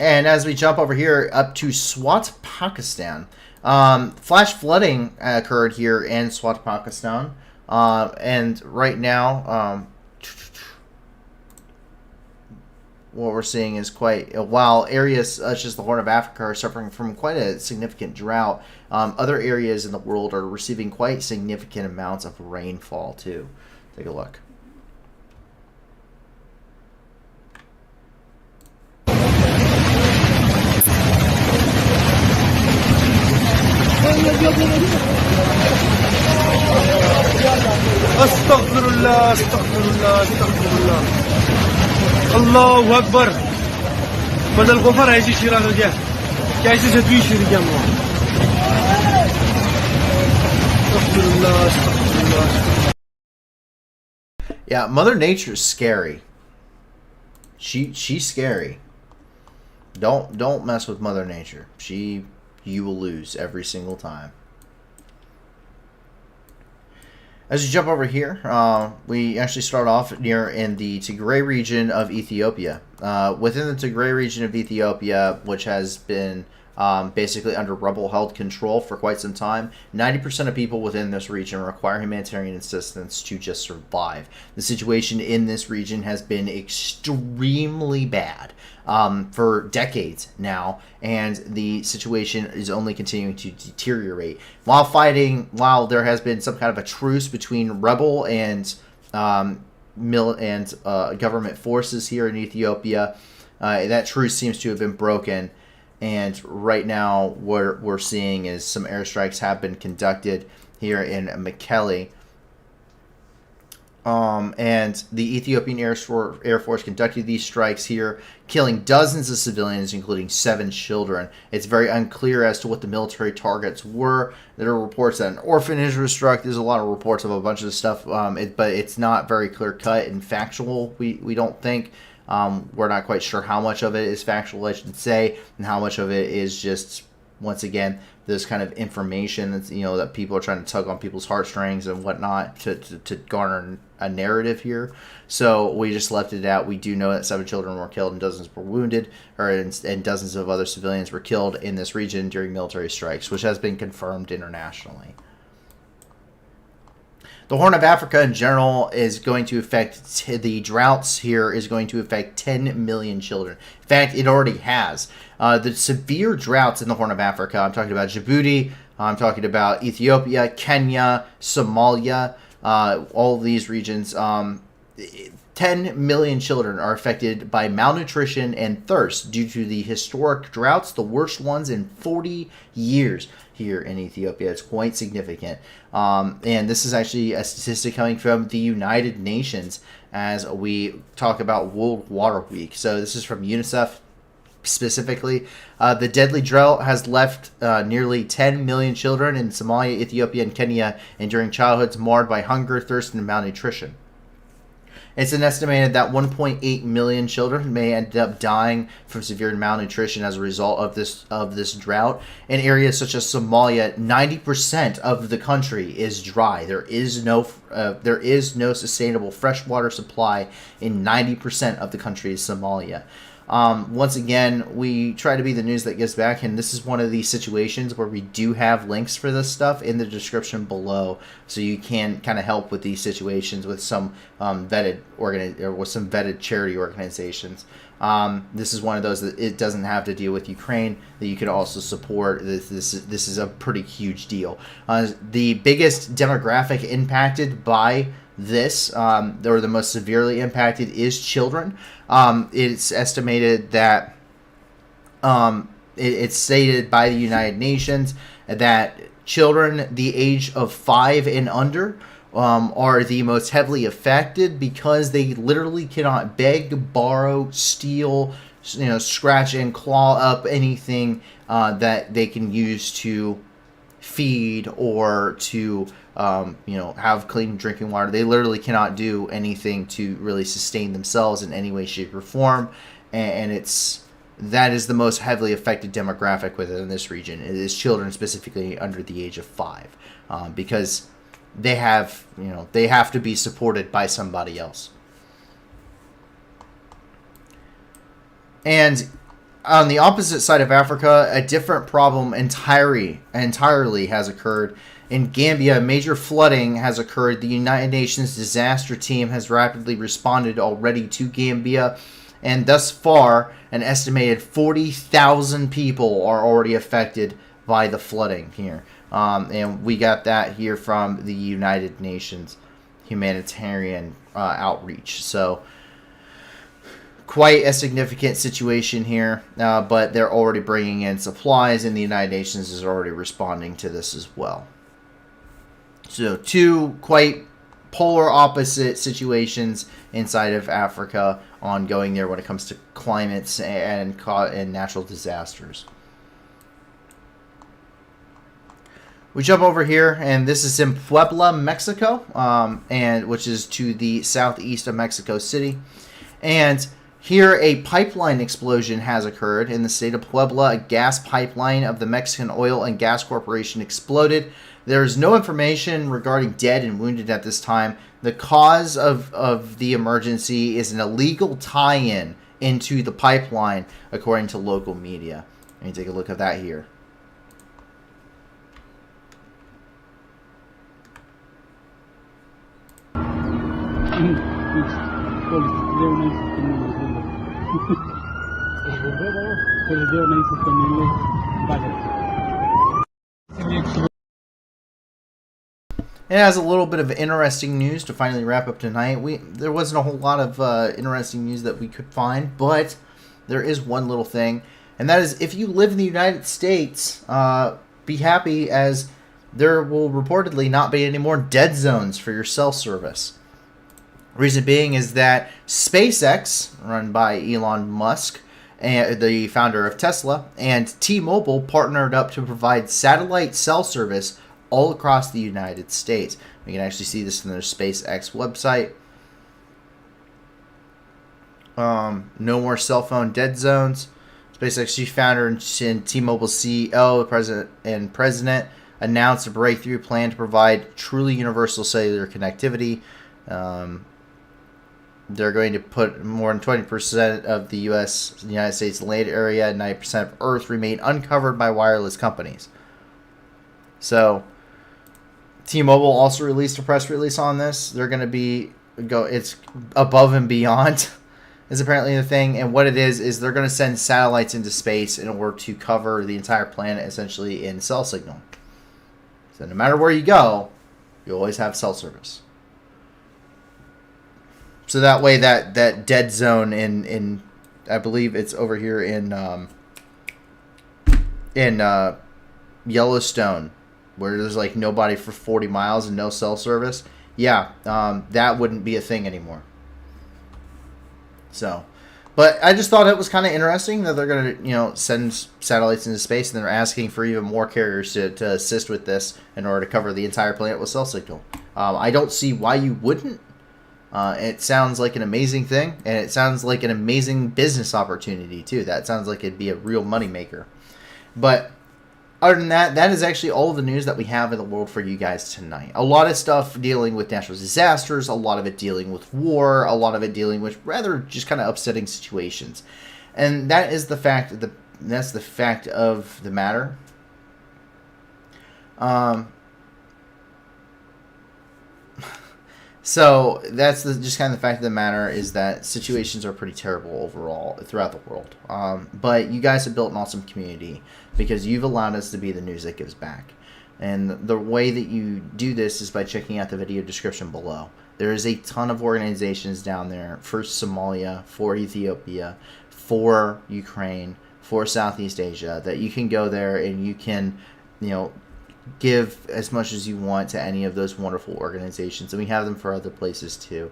And as we jump over here up to Swat, Pakistan, flash flooding occurred here in Swat, Pakistan. And right now, what we're seeing is while areas such as the Horn of Africa are suffering from quite a significant drought, other areas in the world are receiving quite significant amounts of rainfall too. Take a look. Astaghfirullah, astaghfirullah, astaghfirullah. Allahu Akbar. Badal gofar aisi shiran ho gaya. Kaise se tui shir gaya mo. Astaghfirullah, astaghfirullah. Yeah, Mother Nature's scary. She's scary. Don't mess with Mother Nature. You will lose every single time. As you jump over here, we actually start off in the Tigray region of Ethiopia. Within the Tigray region of Ethiopia, which has been basically under rebel-held control for quite some time, 90% of people within this region require humanitarian assistance to just survive. The situation in this region has been extremely bad for decades now, and the situation is only continuing to deteriorate. While there has been some kind of a truce between rebel and government forces here in Ethiopia, that truce seems to have been broken. And right now, what we're seeing is some airstrikes have been conducted here in Mekelle. And the Ethiopian Air Force conducted these strikes here, killing dozens of civilians, including 7 children. It's very unclear as to what the military targets were. There are reports that an orphanage was struck. There's a lot of reports of a bunch of stuff, but it's not very clear-cut and factual, we don't think. We're not quite sure how much of it is factual, I should say, and how much of it is just, once again, this kind of information that's, that people are trying to tug on people's heartstrings and whatnot to garner a narrative here. So we just left it out. We do know that 7 children were killed and dozens were wounded, and dozens of other civilians were killed in this region during military strikes, which has been confirmed internationally. The Horn of Africa in general is going to affect, the droughts here is going to affect 10 million children. In fact, it already has. The severe droughts in the Horn of Africa, I'm talking about Djibouti, I'm talking about Ethiopia, Kenya, Somalia, all of these regions. 10 million children are affected by malnutrition and thirst due to the historic droughts, the worst ones in 40 years here in Ethiopia. It's quite significant. And this is actually a statistic coming from the United Nations as we talk about World Water Week. So this is from UNICEF specifically. The deadly drought has left nearly 10 million children in Somalia, Ethiopia, and Kenya enduring childhoods marred by hunger, thirst, and malnutrition. It's an estimated that 1.8 million children may end up dying from severe malnutrition as a result of this drought. In areas such as Somalia, 90% of the country is dry. There is no sustainable freshwater supply in 90% of the country's Somalia. Once again, we try to be the news that gives back, and this is one of these situations where we do have links for this stuff in the description below, so you can kind of help with these situations with some vetted charity organizations. This is one of those that it doesn't have to deal with Ukraine, that you can also support. This is a pretty huge deal. The biggest demographic impacted by this, or the most severely impacted, is children. It's estimated that it's stated by the United Nations that children the age of 5 and under are the most heavily affected because they literally cannot beg, borrow, steal, scratch and claw up anything that they can use to feed or to have clean drinking water. They literally cannot do anything to really sustain themselves in any way, shape, or form, and that is the most heavily affected demographic within this region. It is children specifically under the age of 5, because they have to be supported by somebody else. And on the opposite side of Africa, a different problem entirely has occurred. In Gambia, major flooding has occurred. The United Nations disaster team has rapidly responded already to Gambia, and thus far, an estimated 40,000 people are already affected by the flooding here. And we got that here from the United Nations humanitarian outreach. So quite a significant situation here, but they're already bringing in supplies, and the United Nations is already responding to this as well. So two quite polar opposite situations inside of Africa ongoing there when it comes to climates and natural disasters. We jump over here, and this is in Puebla, Mexico, and which is to the southeast of Mexico City. And here, a pipeline explosion has occurred in the state of Puebla. A gas pipeline of the Mexican Oil and Gas Corporation exploded. There is no information regarding dead and wounded at this time. The cause of the emergency is an illegal tie-in into the pipeline, according to local media. Let me take a look at that here. It has a little bit of interesting news to finally wrap up tonight. There wasn't a whole lot of interesting news that we could find, but there is one little thing, and that is if you live in the United States, be happy, as there will reportedly not be any more dead zones for your cell service. Reason being is that SpaceX, run by Elon Musk, and the founder of Tesla, and T-Mobile partnered up to provide satellite cell service all across the United States. We can actually see this in their SpaceX website. No more cell phone dead zones. SpaceX chief founder and T-Mobile CEO, president announced a breakthrough plan to provide truly universal cellular connectivity. They're going to put more than 20% of the United States land area and 90% of Earth remain uncovered by wireless companies. So, T-Mobile also released a press release on this. They're going to it's above and beyond is apparently the thing. And what it is they're going to send satellites into space in order to cover the entire planet essentially in cell signal. So no matter where you go, you always have cell service. So that way that dead zone in I believe it's over here in Yellowstone, where there's like nobody for 40 miles and no cell service. Yeah, that wouldn't be a thing anymore. So, but I just thought it was kind of interesting that they're going to, send satellites into space, and they're asking for even more carriers to assist with this in order to cover the entire planet with cell signal. I don't see why you wouldn't. It sounds like an amazing thing, and it sounds like an amazing business opportunity too. That sounds like it'd be a real moneymaker. But other than that, that is actually all of the news that we have in the world for you guys tonight. A lot of stuff dealing with natural disasters, a lot of it dealing with war, a lot of it dealing with rather just kind of upsetting situations. And that is the fact of the matter. So that's just kind of the fact of the matter, is that situations are pretty terrible overall throughout the world. But you guys have built an awesome community because you've allowed us to be the news that gives back. And the way that you do this is by checking out the video description below. There is a ton of organizations down there for Somalia, for Ethiopia, for Ukraine, for Southeast Asia, that you can go there and you can, give as much as you want to any of those wonderful organizations. And we have them for other places too.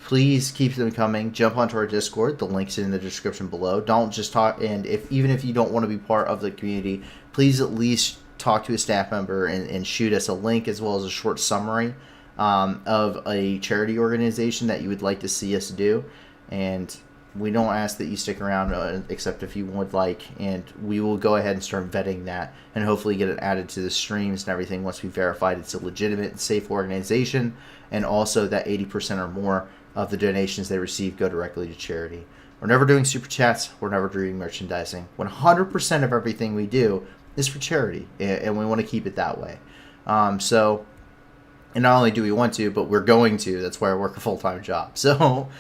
Please keep them coming. Jump onto our Discord. The link's in the description below. Don't just talk. And even if you don't want to be part of the community, please at least talk to a staff member and shoot us a link as well as a short summary of a charity organization that you would like to see us do. And we don't ask that you stick around except if you would like, and we will go ahead and start vetting that and hopefully get it added to the streams and everything once we verified it's a legitimate and safe organization, and also that 80% or more of the donations they receive go directly to charity. We're never doing super chats. We're never doing merchandising. 100% of everything we do is for charity, and we want to keep it that way. And not only do we want to, but we're going to. That's why I work a full-time job. So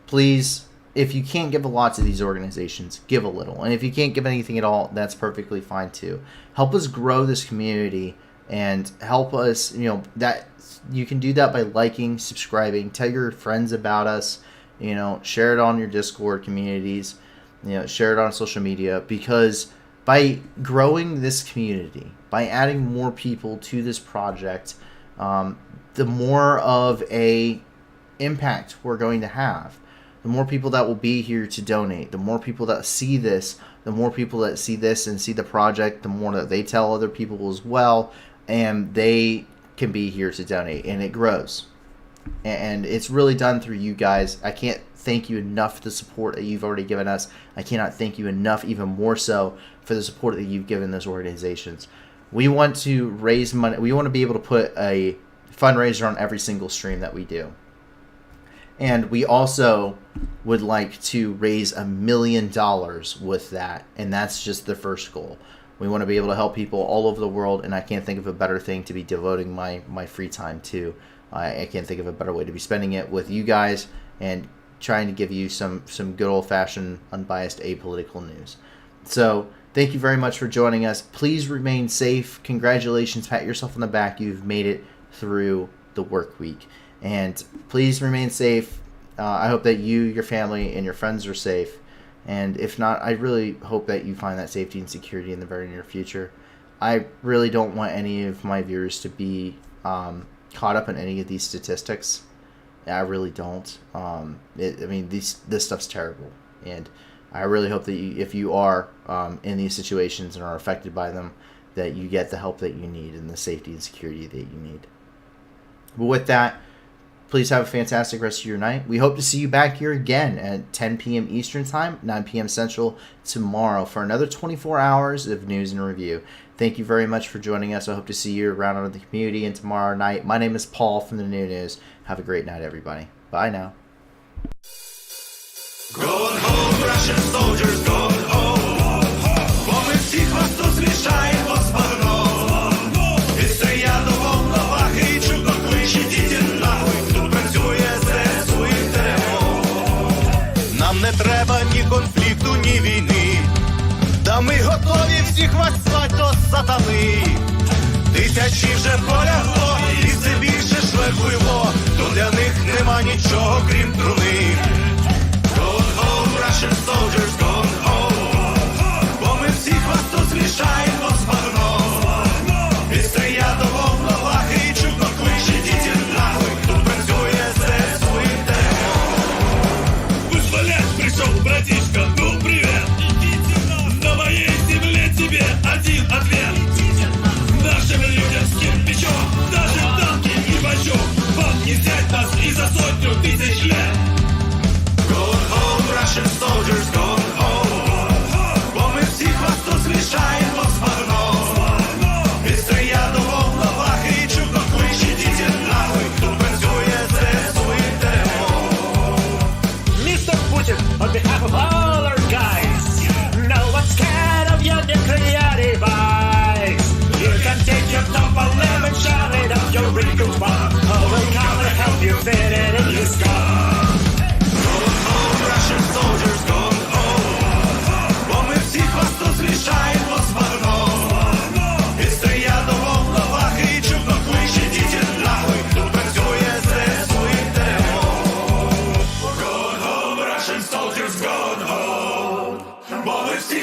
please, if you can't give a lot to these organizations, give a little. And if you can't give anything at all, that's perfectly fine too. Help us grow this community and help us, that you can do that by liking, subscribing, tell your friends about us, share it on your Discord communities, share it on social media, because by growing this community, by adding more people to this project, the more of a impact we're going to have. The more people that will be here to donate, the more people that see this, the more people that see this and see the project, the more that they tell other people as well, and they can be here to donate, and it grows. And it's really done through you guys. I can't thank you enough for the support that you've already given us. I cannot thank you enough, even more so, for the support that you've given those organizations. We want to raise money. We want to be able to put a fundraiser on every single stream that we do. And we also would like to raise $1 million with that. And that's just the first goal. We want to be able to help people all over the world. And I can't think of a better thing to be devoting my free time to. I can't think of a better way to be spending it with you guys and trying to give you some good old-fashioned, unbiased, apolitical news. So thank you very much for joining us. Please remain safe. Congratulations. Pat yourself on the back. You've made it through the work week. And please remain safe. I hope that you, your family, and your friends are safe. And if not, I really hope that you find that safety and security in the very near future. I really don't want any of my viewers to be caught up in any of these statistics. I really don't. This stuff's terrible. And I really hope that if you are in these situations and are affected by them, that you get the help that you need and the safety and security that you need. But with that, please have a fantastic rest of your night. We hope to see you back here again at 10 p.m. Eastern Time, 9 p.m. Central tomorrow for another 24 hours of news and review. Thank you very much for joining us. I hope to see you around in the community and tomorrow night. My name is Paul from the New News. Have a great night, everybody. Bye now. Going home, Russian soldiers, going home. Бо ми всіх вас тут змішаємо з багном. І стріляти вам на вахи, і чудно кличе діти нахуй. Тут працює ЗСУ і ТРО. Нам не треба ні конфлікту, ні війни. Та ми готові всіх вас звать до сатани. Тисячі вже полягло, і все більше шверхуйло. Тут для них нема нічого, крім труни. Russian soldiers going home. Бо ми всіх вас тут змішаємо з багном. І стріляти вам на лахи, і чудно кличе діти нахуй. Тут працює ЗСУ і ТРО. Вызволять пришел, братишка, ну привет. На моей земле тебе один ответ. Нашим людям с кирпичом, даже танки и бачок. Вам не взять нас и за 100 000 лет.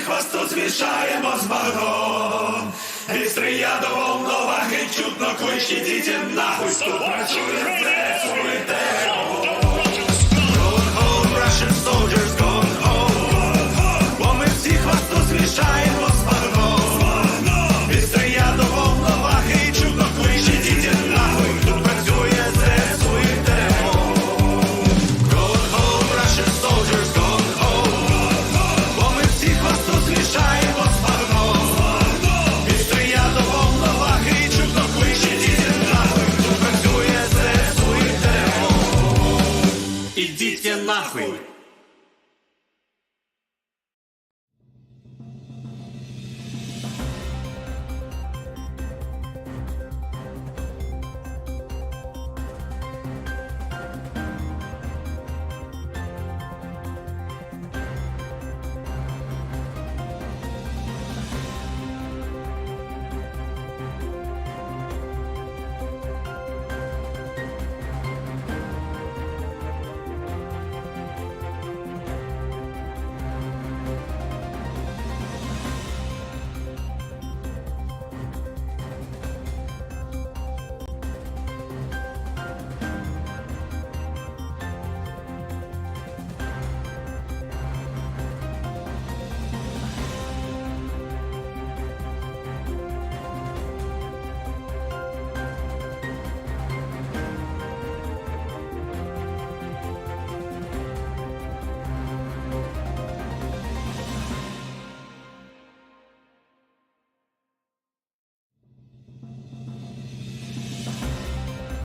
всіх вас тут змішаємо з багном. І стрія до волновах, і чутно клич, ідіть нахуй, тут працює ЗСУ. Going home, Russian soldiers, going